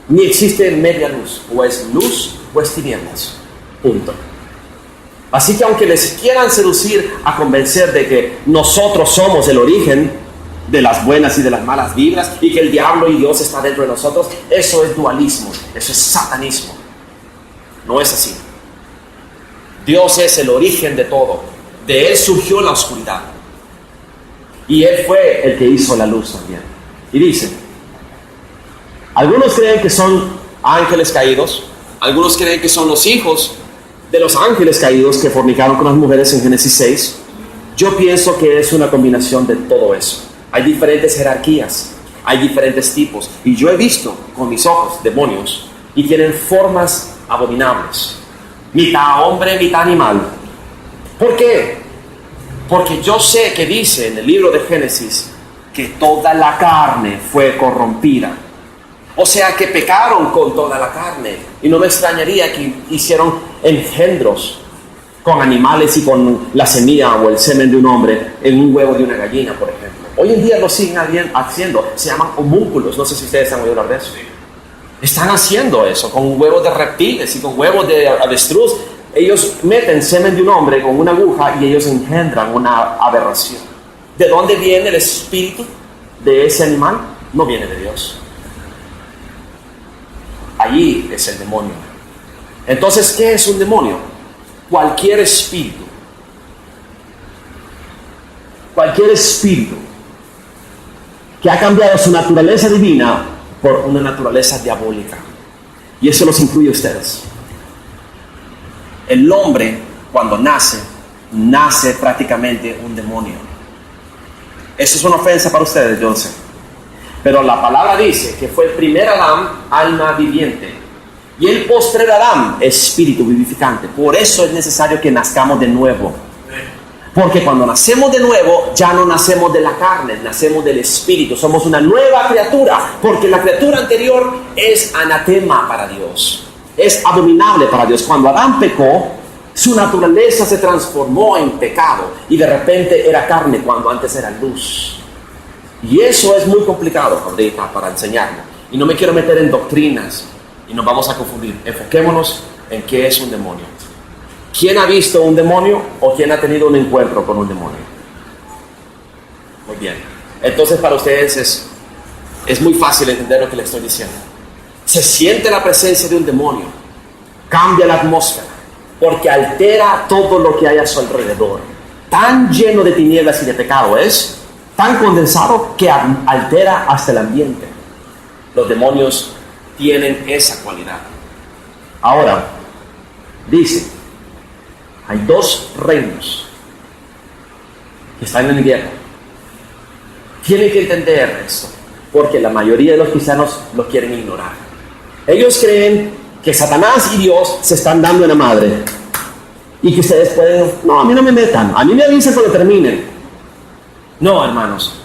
ni existe media luz. O es luz o es tinieblas. Punto. Así que aunque les quieran seducir a convencer de que nosotros somos el origen de las buenas y de las malas vibras y que el diablo y Dios está dentro de nosotros, eso es dualismo, eso es satanismo. No es así. Dios es el origen de todo. De Él surgió la oscuridad. Y Él fue el que hizo la luz también. Y dice, algunos creen que son ángeles caídos, algunos creen que son los hijos de los ángeles caídos que fornicaron con las mujeres en Génesis 6. Yo pienso que es una combinación de todo eso. Hay diferentes jerarquías, hay diferentes tipos. Y yo he visto con mis ojos demonios y tienen formas abominables. Mitad hombre, mitad animal. ¿Por qué? Porque yo sé que dice en el libro de Génesis que toda la carne fue corrompida. O sea que pecaron con toda la carne. Y no me extrañaría que hicieron engendros con animales y con la semilla o el semen de un hombre en un huevo de una gallina, por ejemplo. Hoy en día lo siguen haciendo. Se llaman homúnculos. No sé si ustedes han oído hablar de eso. Están haciendo eso con huevos de reptiles y con huevos de avestruz. Ellos meten semen de un hombre con una aguja y ellos engendran una aberración. ¿De dónde viene el espíritu de ese animal? No viene de Dios. Allí es el demonio. Entonces, ¿qué es un demonio? Cualquier espíritu que ha cambiado su naturaleza divina por una naturaleza diabólica. Y eso los incluye a ustedes. El hombre, cuando nace prácticamente un demonio. Eso es una ofensa para ustedes, yo sé. Pero la palabra dice que fue el primer Adán, alma viviente. Y el postrer Adán, espíritu vivificante. Por eso es necesario que nazcamos de nuevo. Porque cuando nacemos de nuevo, ya no nacemos de la carne, nacemos del espíritu. Somos una nueva criatura. Porque la criatura anterior es anatema para Dios. Es abominable para Dios. Cuando Adán pecó, su naturaleza se transformó en pecado. Y de repente era carne cuando antes era luz. Y eso es muy complicado ahorita para enseñarlo. Y no me quiero meter en doctrinas y nos vamos a confundir. Enfoquémonos en qué es un demonio. ¿Quién ha visto un demonio o quién ha tenido un encuentro con un demonio? Muy bien. Entonces para ustedes es muy fácil entender lo que les estoy diciendo. Se siente la presencia de un demonio. Cambia la atmósfera porque altera todo lo que hay a su alrededor. Tan lleno de tinieblas y de pecado es, tan condensado que altera hasta el ambiente. Los demonios tienen esa cualidad. Ahora, dice, hay dos reinos que están en guerra. Tienen que entender esto, porque la mayoría de los cristianos lo quieren ignorar. Ellos creen que Satanás y Dios se están dando en la madre. Y que ustedes pueden, no, a mí no me metan, a mí me avisan cuando terminen. No, hermanos,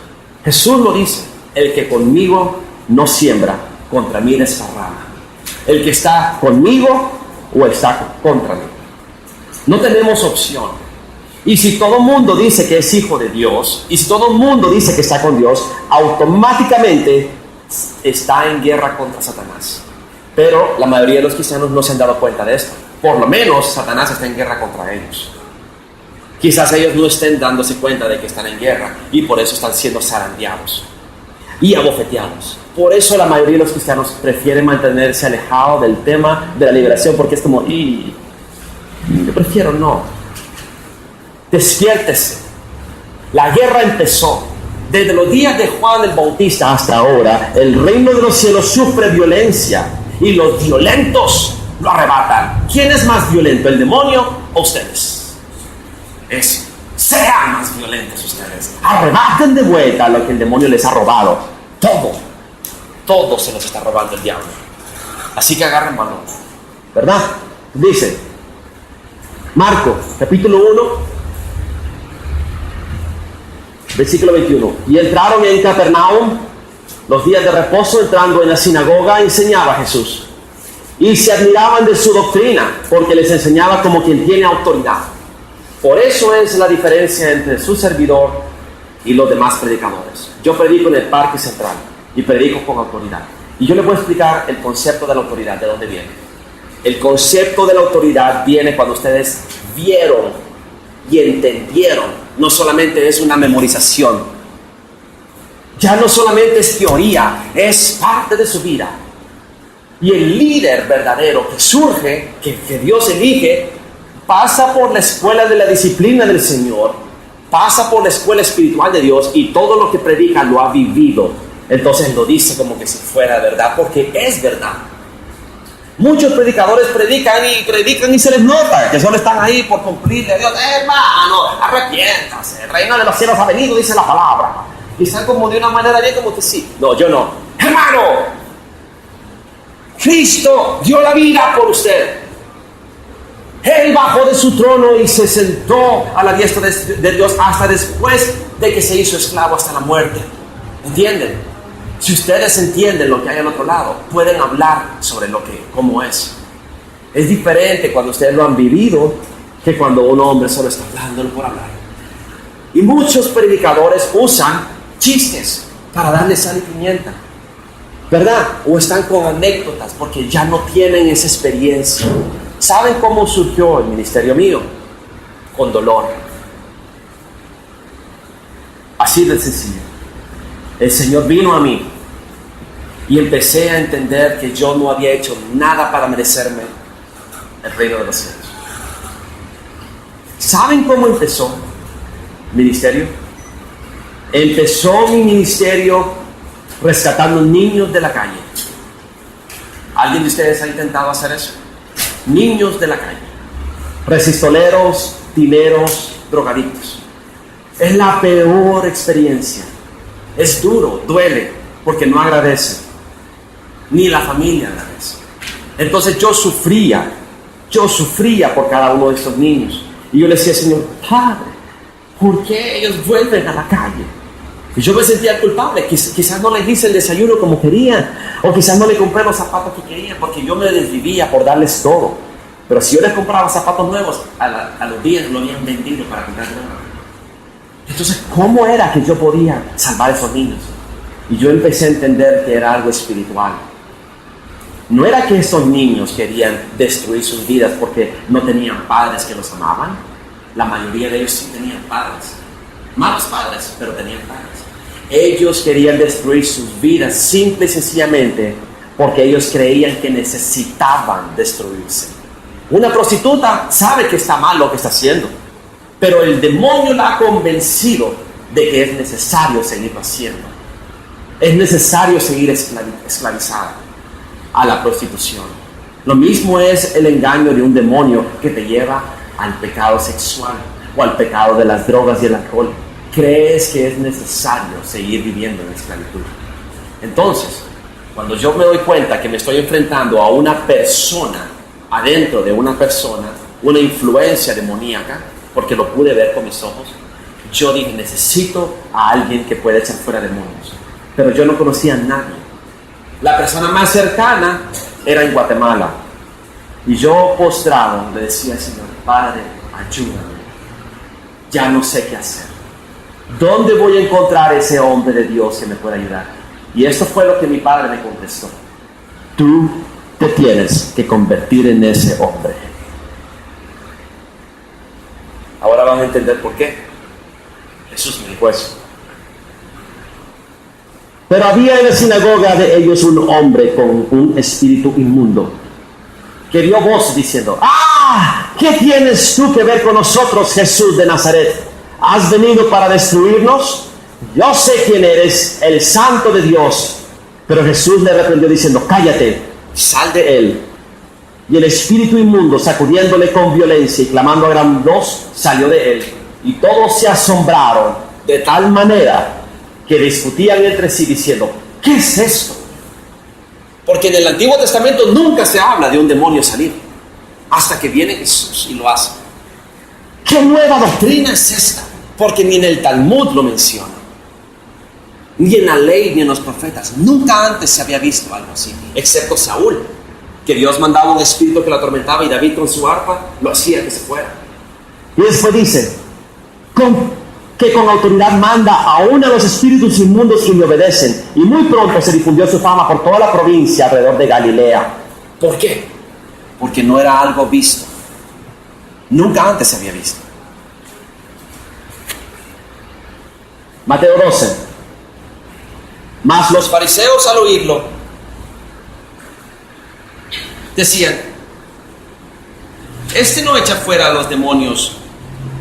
Jesús lo dice, el que conmigo no siembra, contra mí desparrama. El que está conmigo o está contra mí. No tenemos opción. Y si todo el mundo dice que es hijo de Dios, y si todo el mundo dice que está con Dios, automáticamente está en guerra contra Satanás. Pero la mayoría de los cristianos no se han dado cuenta de esto. Por lo menos Satanás está en guerra contra ellos. Quizás ellos no estén dándose cuenta de que están en guerra y por eso están siendo zarandeados y abofeteados. Por eso la mayoría de los cristianos prefieren mantenerse alejados del tema de la liberación, porque es como, yo prefiero no. Despiértese. La guerra empezó. Desde los días de Juan el Bautista hasta ahora, el reino de los cielos sufre violencia y los violentos lo arrebatan. ¿Quién es más violento, el demonio o ustedes? Sean más violentos ustedes. Arrebaten de vuelta lo que el demonio les ha robado. Todo se los está robando el diablo. Así que agarren valor, ¿verdad? Dice Marcos capítulo 1 Versículo 21. Y entraron en Capernaum los días de reposo, entrando en la sinagoga, enseñaba Jesús. Y se admiraban de su doctrina, porque les enseñaba como quien tiene autoridad. Por eso es la diferencia entre su servidor y los demás predicadores. Yo predico en el Parque Central y predico con autoridad. Y yo les voy a explicar el concepto de la autoridad, de dónde viene. El concepto de la autoridad viene cuando ustedes vieron y entendieron. No solamente es una memorización. Ya no solamente es teoría, es parte de su vida. Y el líder verdadero que surge, que Dios elige, pasa por la escuela de la disciplina del Señor, pasa por la escuela espiritual de Dios y todo lo que predica lo ha vivido. Entonces lo dice como que si fuera verdad, porque es verdad. Muchos predicadores predican y se les nota que solo están ahí por cumplirle a Dios. Hermano, arrepiéntase, el reino de los cielos ha venido, dice la palabra. Y están como de una manera bien como que sí. No, yo no. Hermano, Cristo dio la vida por usted. Él bajó de su trono y se sentó a la diestra de Dios hasta después de que se hizo esclavo hasta la muerte. ¿Entienden? Si ustedes entienden lo que hay al otro lado, pueden hablar sobre cómo es. Es diferente cuando ustedes lo han vivido que cuando un hombre solo está hablándolo por hablar. Y muchos predicadores usan chistes para darle sal y pimienta, ¿verdad? O están con anécdotas porque ya no tienen esa experiencia. ¿Saben cómo surgió el ministerio mío? Con dolor. Así de sencillo. El Señor vino a mí y empecé a entender que yo no había hecho nada para merecerme el reino de los cielos. ¿Saben cómo empezó mi ministerio? Empezó mi ministerio rescatando niños de la calle. ¿Alguien de ustedes ha intentado hacer eso? Niños de la calle, resistoleros, tineros, drogadictos. Es la peor experiencia. Es duro, duele, porque no agradece. Ni la familia agradece. Entonces yo sufría por cada uno de estos niños. Y yo le decía, Señor, Padre, ¿por qué ellos vuelven a la calle? Y yo me sentía culpable. Quizás no les hice el desayuno como querían, o quizás no les compré los zapatos que querían, porque yo me desvivía por darles todo. Pero si yo les compraba zapatos nuevos, a los días lo habían vendido para comprar nuevos. Entonces, ¿cómo era que yo podía salvar a esos niños? Y yo empecé a entender que era algo espiritual. No era que esos niños querían destruir sus vidas porque no tenían padres que los amaban. La mayoría de ellos sí tenían padres. Malos padres, pero tenían padres. Ellos querían destruir sus vidas simple y sencillamente porque ellos creían que necesitaban destruirse. Una prostituta sabe que está mal lo que está haciendo, pero el demonio la ha convencido de que es necesario seguirlo haciendo. Es necesario seguir esclavizada a la prostitución. Lo mismo es el engaño de un demonio que te lleva al pecado sexual o al pecado de las drogas y el alcohol. Crees que es necesario seguir viviendo en esclavitud. Entonces, cuando yo me doy cuenta que me estoy enfrentando a una persona, adentro de una persona, una influencia demoníaca, porque lo pude ver con mis ojos, yo dije, necesito a alguien que pueda echar fuera demonios. Pero yo no conocía a nadie. La persona más cercana era en Guatemala. Y yo postrado le decía al Señor, Padre, ayúdame. Ya no sé qué hacer. ¿Dónde voy a encontrar ese hombre de Dios que me pueda ayudar? Y esto fue lo que mi padre me contestó. Tú te tienes que convertir en ese hombre. Ahora van a entender por qué. Jesús me dijo eso. Pero había en la sinagoga de ellos un hombre con un espíritu inmundo, que dio voz diciendo, ¿qué tienes tú que ver con nosotros, Jesús de Nazaret? ¿Has venido para destruirnos? Yo sé quién eres, el Santo de Dios. Pero Jesús le reprendió diciendo, cállate, sal de él. Y el espíritu inmundo, sacudiéndole con violencia y clamando a gran voz, salió de él. Y todos se asombraron de tal manera que discutían entre sí diciendo, ¿qué es esto? Porque en el Antiguo Testamento nunca se habla de un demonio salir, hasta que viene Jesús y lo hace. ¿Qué nueva doctrina es esta? Porque ni en el Talmud lo menciona, ni en la ley, ni en los profetas. Nunca antes se había visto algo así, excepto Saúl, que Dios mandaba un espíritu que lo atormentaba y David con su arpa lo hacía que se fuera. Y después dice, que con autoridad manda aún a los espíritus inmundos y le obedecen. Y muy pronto se difundió su fama por toda la provincia alrededor de Galilea. ¿Por qué? Porque no era algo visto. Nunca antes se había visto. Mateo 12. Mas los fariseos al oírlo decían, este no echa fuera a los demonios,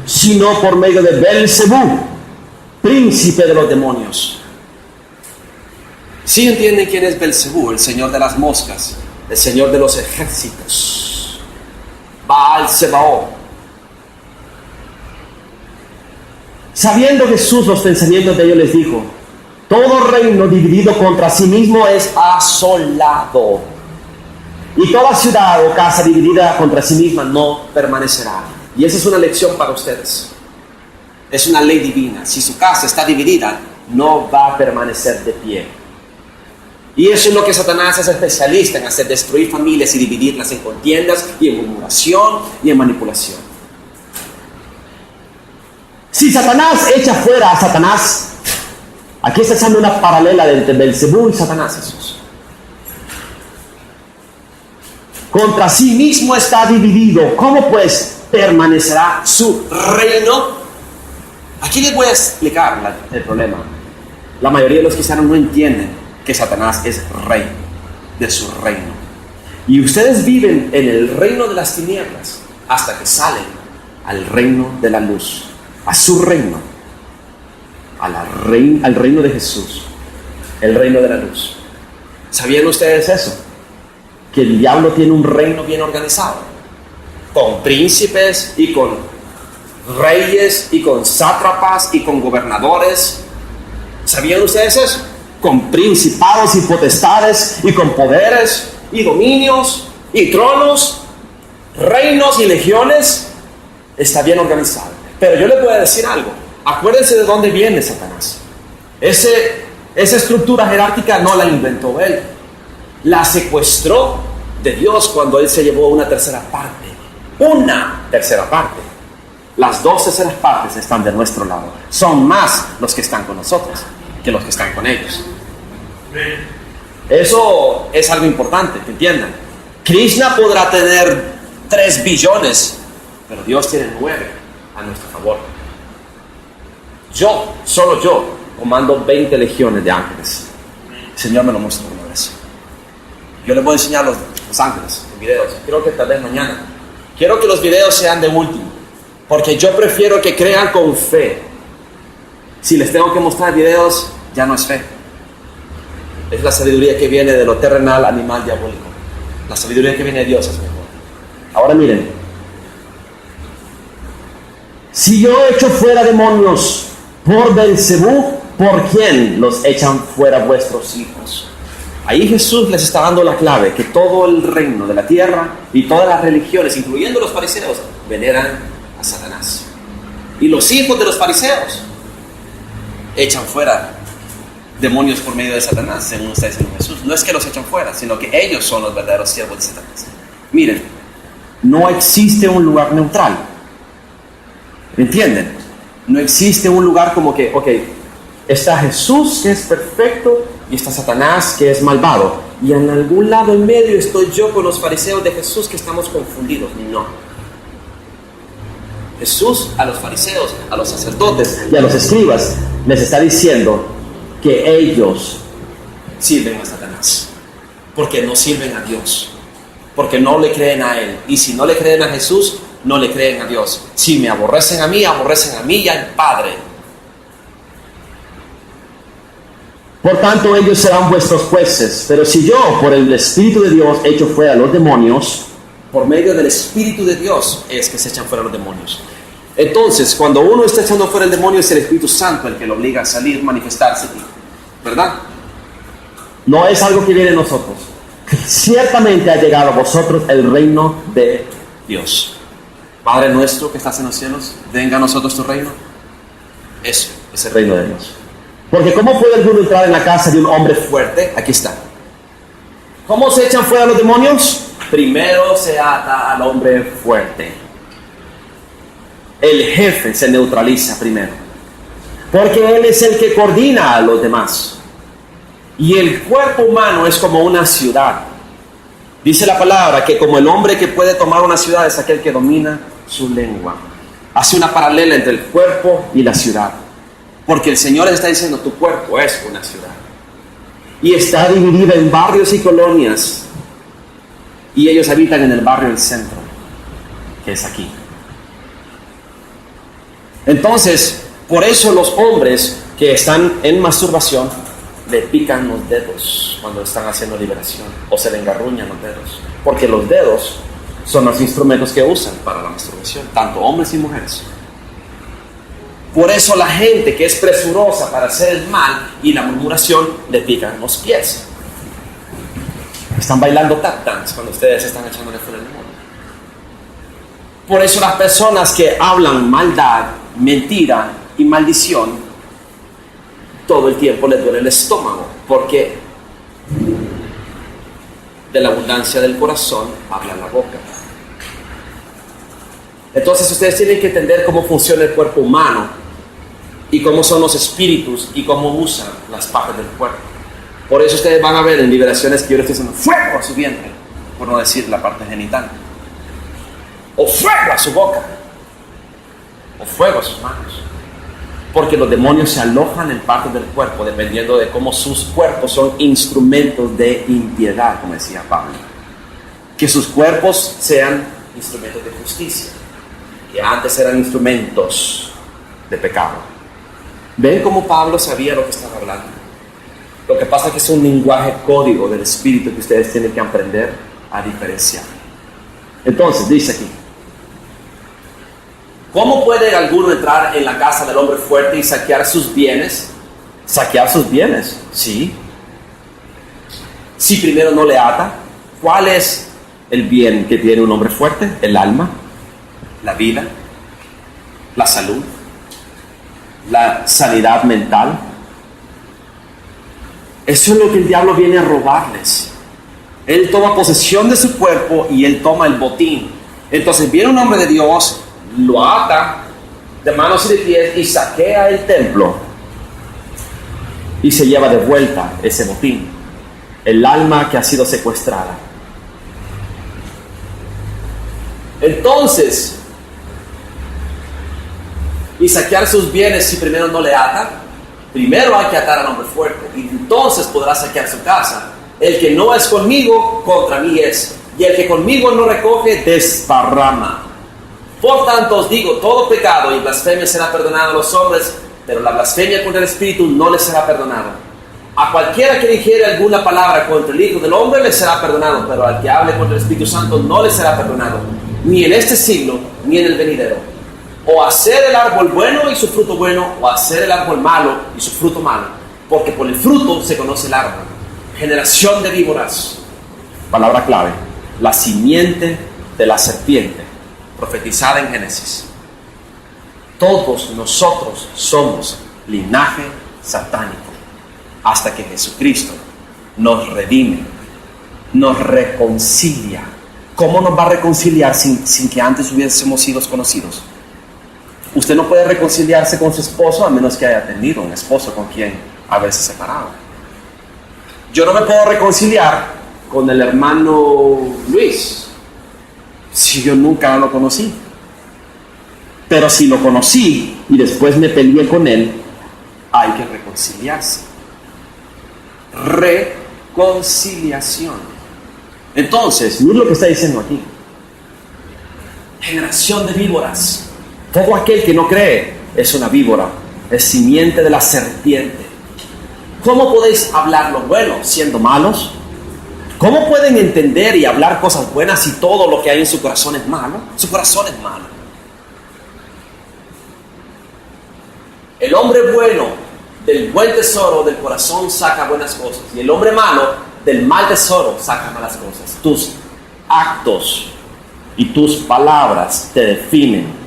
sino por medio de Belcebú, príncipe de los demonios. ¿Sí entienden quién es Belcebú? El señor de las moscas, el señor de los ejércitos, Baal Zebaoth. Sabiendo Jesús los pensamientos de ellos, les dijo, todo reino dividido contra sí mismo es asolado, y toda ciudad o casa dividida contra sí misma no permanecerá. Y esa es una lección para ustedes. Es una ley divina. Si su casa está dividida, no va a permanecer de pie. Y eso es lo que Satanás es especialista en hacer, destruir familias y dividirlas en contiendas y en murmuración y en manipulación. Si Satanás echa fuera a Satanás, aquí está echando una paralela entre Belcebú y Satanás, Jesús. Contra sí mismo está dividido. ¿Cómo pues permanecerá su reino? Aquí les voy a explicar el problema. La mayoría de los cristianos no entienden que Satanás es rey de su reino. Y ustedes viven en el reino de las tinieblas hasta que salen al reino de la luz, a su reino, al reino de Jesús, el reino de la luz. ¿Sabían ustedes eso? Que el diablo tiene un reino bien organizado, con príncipes y con reyes y con sátrapas y con gobernadores. ¿Sabían ustedes eso? Con principados y potestades y con poderes y dominios y tronos, reinos y legiones. Está bien organizado. Pero yo les voy a decir algo. Acuérdense de dónde viene Satanás. Esa estructura jerárquica no la inventó él. La secuestró de Dios cuando él se llevó una tercera parte. Una tercera parte. Las 2 terceras partes están de nuestro lado. Son más los que están con nosotros que los que están con ellos. Eso es algo importante, que entiendan. Krishna podrá tener 3 billones, pero Dios tiene 9 a nuestro favor. Solo yo, comando 20 legiones de ángeles. El Señor me lo mostró una vez. Yo les voy a enseñar los ángeles en videos. Creo que tal vez mañana. Quiero que los videos sean de último, porque yo prefiero que crean con fe. Si les tengo que mostrar videos, ya no es fe. Es la sabiduría que viene de lo terrenal, animal, diabólico. La sabiduría que viene de Dios es mejor. Ahora miren. Si yo echo fuera demonios por Belcebú, ¿por quién los echan fuera vuestros hijos? Ahí Jesús les está dando la clave, que todo el reino de la tierra y todas las religiones, incluyendo los fariseos, veneran a Satanás. Y los hijos de los fariseos echan fuera demonios por medio de Satanás, según está diciendo Jesús. No es que los echan fuera, sino que ellos son los verdaderos siervos de Satanás. Miren, no existe un lugar neutral. ¿Entienden? No existe un lugar como que, está Jesús, que es perfecto, y está Satanás, que es malvado. Y en algún lado en medio estoy yo con los fariseos de Jesús, que estamos confundidos. No. Jesús a los fariseos, a los sacerdotes y a los escribas les está diciendo que ellos sirven a Satanás, porque no sirven a Dios, porque no le creen a Él. Y si no le creen a Jesús, no le creen a Dios. Si me aborrecen a mí y al Padre. Por tanto, ellos serán vuestros jueces. Pero si yo, por el Espíritu de Dios, echo fuera a los demonios, por medio del Espíritu de Dios es que se echan fuera los demonios. Entonces, cuando uno está echando fuera el demonio, es el Espíritu Santo el que lo obliga a salir, manifestarse, ¿verdad? No es algo que viene de nosotros. Ciertamente ha llegado a vosotros el reino de Dios. Padre nuestro que estás en los cielos, venga a nosotros tu reino. Eso es el reino de Dios. Porque ¿cómo puede alguno entrar en la casa de un hombre fuerte? Aquí está. ¿Cómo se echan fuera los demonios? Primero se ata al hombre fuerte. El jefe se neutraliza primero, porque él es el que coordina a los demás. Y el cuerpo humano es como una ciudad. Dice la palabra que como el hombre que puede tomar una ciudad es aquel que domina su lengua. Hace una paralela entre el cuerpo y la ciudad. Porque el Señor está diciendo, tu cuerpo es una ciudad. Y está dividida en barrios y colonias. Y ellos habitan en el barrio del centro, que es aquí. Entonces, por eso los hombres que están en masturbación le pican los dedos cuando están haciendo liberación, o se le engarruñan los dedos, porque los dedos son los instrumentos que usan para la masturbación, tanto hombres y mujeres. Por eso la gente que es presurosa para hacer el mal y la murmuración le pican los pies. Están bailando tap dance cuando ustedes están echándole fuera el demonio. Por eso las personas que hablan maldad, mentira y maldición, todo el tiempo les duele el estómago, porque de la abundancia del corazón habla la boca. Entonces ustedes tienen que entender cómo funciona el cuerpo humano y cómo son los espíritus y cómo usan las partes del cuerpo. Por eso ustedes van a ver en liberaciones que yo les estoy diciendo fuego a su vientre, por no decir la parte genital, o fuego a su boca, o fuego a sus manos. Porque los demonios se alojan en partes del cuerpo dependiendo de cómo sus cuerpos son instrumentos de impiedad, como decía Pablo. Que sus cuerpos sean instrumentos de justicia, que antes eran instrumentos de pecado. ¿Ven cómo Pablo sabía lo que estaba hablando? Lo que pasa es que es un lenguaje código del espíritu que ustedes tienen que aprender a diferenciar. Entonces, dice aquí, ¿cómo puede alguno entrar en la casa del hombre fuerte y saquear sus bienes? ¿Saquear sus bienes? Sí. Si primero no le ata, ¿cuál es el bien que tiene un hombre fuerte? El alma, la vida, la salud, la sanidad mental. Eso es lo que el diablo viene a robarles. Él toma posesión de su cuerpo y él toma el botín. Entonces viene un hombre de Dios, lo ata de manos y de pies y saquea el templo y se lleva de vuelta ese botín, el alma que ha sido secuestrada. Entonces, y saquear sus bienes si primero no le ata, primero hay que atar al hombre fuerte y entonces podrá saquear su casa. El que no es conmigo, contra mí es, y el que conmigo no recoge, desparrama. Por tanto os digo, todo pecado y blasfemia será perdonado a los hombres, pero la blasfemia contra el Espíritu no les será perdonado. A cualquiera que dijere alguna palabra contra el Hijo del Hombre le será perdonado, pero al que hable contra el Espíritu Santo no le será perdonado, ni en este siglo, ni en el venidero. O hacer el árbol bueno y su fruto bueno, o hacer el árbol malo y su fruto malo, porque por el fruto se conoce el árbol. Generación de víboras. Palabra clave, la simiente de la serpiente, profetizada en Génesis. Todos nosotros somos linaje satánico, hasta que Jesucristo nos redime, nos reconcilia. ¿Cómo nos va a reconciliar sin que antes hubiésemos sido conocidos? Usted no puede reconciliarse con su esposo a menos que haya tenido un esposo con quien haberse separado. Yo no me puedo reconciliar con el hermano Luis si yo nunca lo conocí. Pero si lo conocí y después me peleé con él, hay que reconciliarse. Reconciliación. Entonces, miren lo que está diciendo aquí. Generación de víboras. Todo aquel que no cree es una víbora, es simiente de la serpiente. ¿Cómo podéis hablar lo bueno siendo malos? ¿Cómo pueden entender y hablar cosas buenas si todo lo que hay en su corazón es malo? Su corazón es malo. El hombre bueno del buen tesoro del corazón saca buenas cosas, y el hombre malo del mal tesoro saca malas cosas. Tus actos y tus palabras te definen.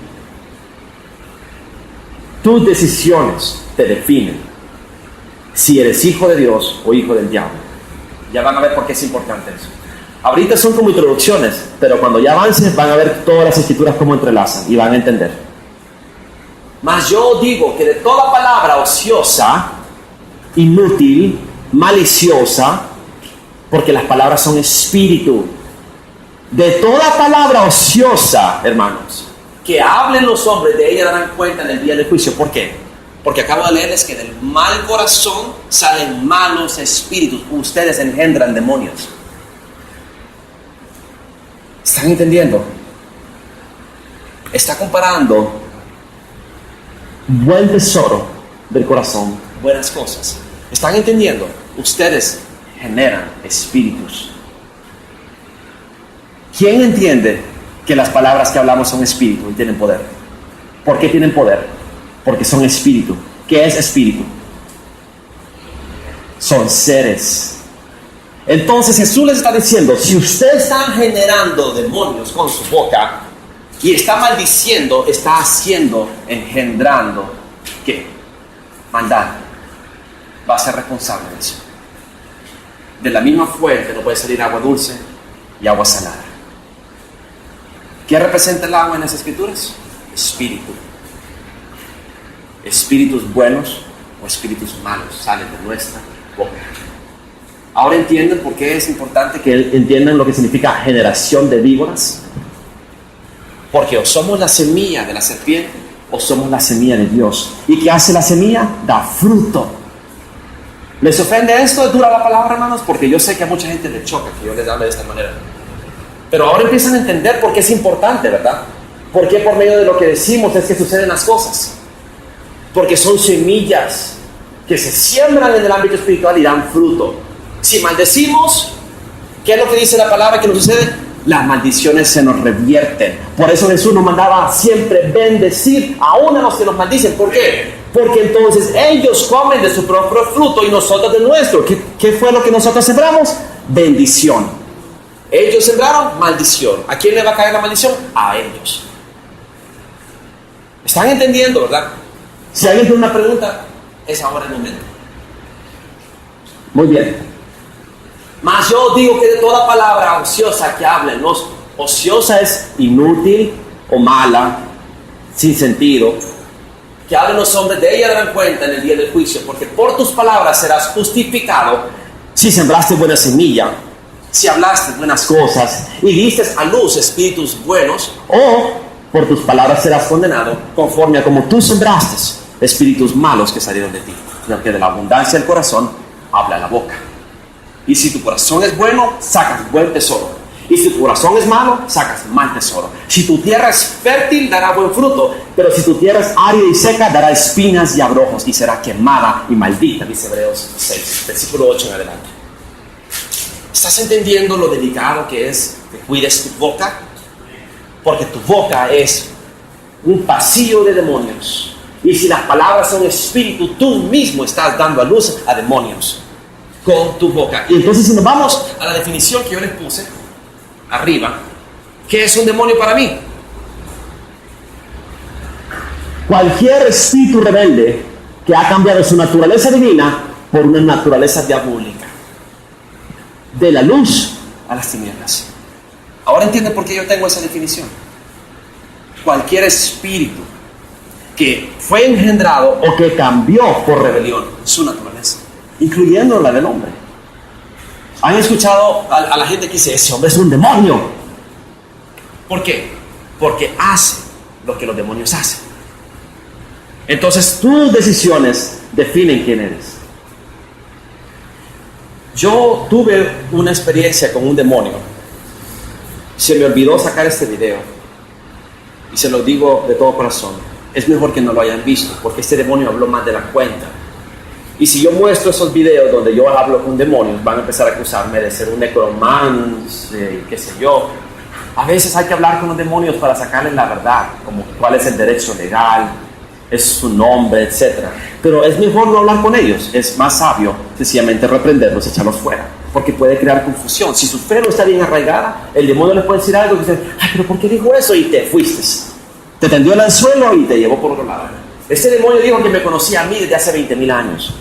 Tus decisiones te definen si eres hijo de Dios o hijo del diablo. Ya van a ver por qué es importante eso. Ahorita son como introducciones, pero cuando ya avancen van a ver todas las escrituras cómo entrelazan y van a entender. Mas yo digo que de toda palabra ociosa, inútil, maliciosa, porque las palabras son espíritu, de toda palabra ociosa, hermanos, que hablen los hombres, de ella darán cuenta en el día del juicio. ¿Por qué? Porque acabo de leerles que del mal corazón salen malos espíritus. Ustedes engendran demonios. ¿Están entendiendo? Está comparando buen tesoro del corazón, buenas cosas. ¿Están entendiendo? Ustedes generan espíritus. ¿Quién entiende que las palabras que hablamos son espíritu y tienen poder? ¿Por qué tienen poder? Porque son espíritu. ¿Qué es espíritu? Son seres. Entonces Jesús les está diciendo, si ustedes están generando demonios con su boca y está maldiciendo, está haciendo, engendrando, ¿qué? Maldad. Va a ser responsable de eso. De la misma fuente no puede salir agua dulce y agua salada. ¿Qué representa el agua en las escrituras? Espíritu. Espíritus buenos o espíritus malos salen de nuestra boca. Ahora entienden por qué es importante que entiendan lo que significa generación de víboras. Porque o somos la semilla de la serpiente o somos la semilla de Dios. ¿Y qué hace la semilla? Da fruto. ¿Les ofende esto? ¿Es dura la palabra, hermanos? Porque yo sé que a mucha gente le choca que yo les hable de esta manera. Pero ahora empiezan a entender por qué es importante, ¿verdad? Porque por medio de lo que decimos es que suceden las cosas. Porque son semillas que se siembran en el ámbito espiritual y dan fruto. Si maldecimos, ¿qué es lo que dice la palabra que nos sucede? Las maldiciones se nos revierten. Por eso Jesús nos mandaba siempre bendecir aún a los que nos maldicen. ¿Por qué? Porque entonces ellos comen de su propio fruto y nosotros del nuestro. ¿Qué fue lo que nosotros sembramos? Bendición. Ellos sembraron maldición. ¿A quién le va a caer la maldición? A ellos. ¿Están entendiendo, verdad? Si alguien tiene una pregunta, es ahora el momento. Muy bien. Mas yo digo que de toda palabra ociosa que hablen, ¿no? Ociosa es inútil o mala, sin sentido, que hablen los hombres, de ella darán cuenta en el día del juicio, porque por tus palabras serás justificado si sembraste buena semilla, si hablaste buenas cosas y diste a luz espíritus buenos, o por tus palabras serás condenado conforme a como tú sembraste espíritus malos que salieron de ti, porque de la abundancia del corazón habla la boca. Y si tu corazón es bueno, sacas buen tesoro. Y si tu corazón es malo, sacas mal tesoro. Si tu tierra es fértil, dará buen fruto. Pero si tu tierra es árida y seca, dará espinas y abrojos y será quemada y maldita, dice Hebreos 6, versículo 8 en adelante. ¿Estás entendiendo lo delicado que es que cuides tu boca? Porque tu boca es un pasillo de demonios. Y si las palabras son espíritu, tú mismo estás dando a luz a demonios con tu boca. Y entonces si nos vamos a la definición que yo les puse arriba, ¿qué es un demonio para mí? Cualquier espíritu rebelde que ha cambiado su naturaleza divina por una naturaleza diabólica, de la luz a las tinieblas. Ahora entienden por qué yo tengo esa definición. Cualquier espíritu que fue engendrado o que cambió por rebelión su naturaleza, incluyendo la del hombre. ¿Han escuchado a la gente que dice, ese hombre es un demonio? ¿Por qué? Porque hace lo que los demonios hacen. Entonces tus decisiones definen quién eres. Yo tuve una experiencia con un demonio. Se me olvidó sacar este video y se lo digo de todo corazón. Es mejor que no lo hayan visto, porque este demonio habló más de la cuenta. Y si yo muestro esos videos donde yo hablo con demonios, van a empezar a acusarme de ser un necromante, qué sé yo. A veces hay que hablar con los demonios para sacarles la verdad, como cuál es el derecho legal, es su nombre, etc. Pero es mejor no hablar con ellos. Es más sabio sencillamente reprenderlos, echarlos fuera, porque puede crear confusión. Si su fe no está bien arraigada, el demonio le puede decir algo y dice, ay, pero ¿por qué dijo eso? Y te fuiste. Te tendió el anzuelo y te llevó por otro lado. Este demonio dijo que me conocía a mí desde hace 20,000 años.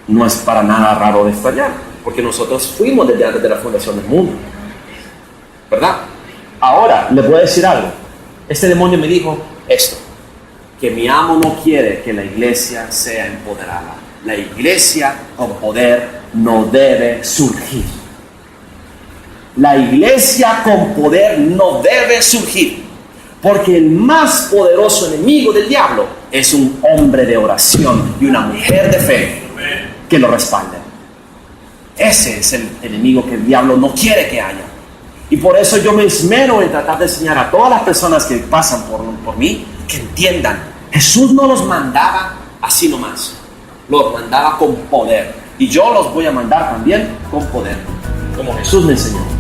No es para nada raro de extrañar, porque nosotros fuimos desde antes de la fundación del mundo, ¿verdad? Ahora, le voy a decir algo. Este demonio me dijo esto, que mi amo no quiere que la iglesia sea empoderada. La iglesia con poder no debe surgir. La iglesia con poder no debe surgir, porque el más poderoso enemigo del diablo es un hombre de oración y una mujer de fe que lo respalden. Ese es el enemigo que el diablo no quiere que haya. Y por eso yo me esmero en tratar de enseñar a todas las personas que pasan por mí que entiendan, Jesús no los mandaba así nomás, los mandaba con poder. Y yo los voy a mandar también con poder, como Jesús me enseñó.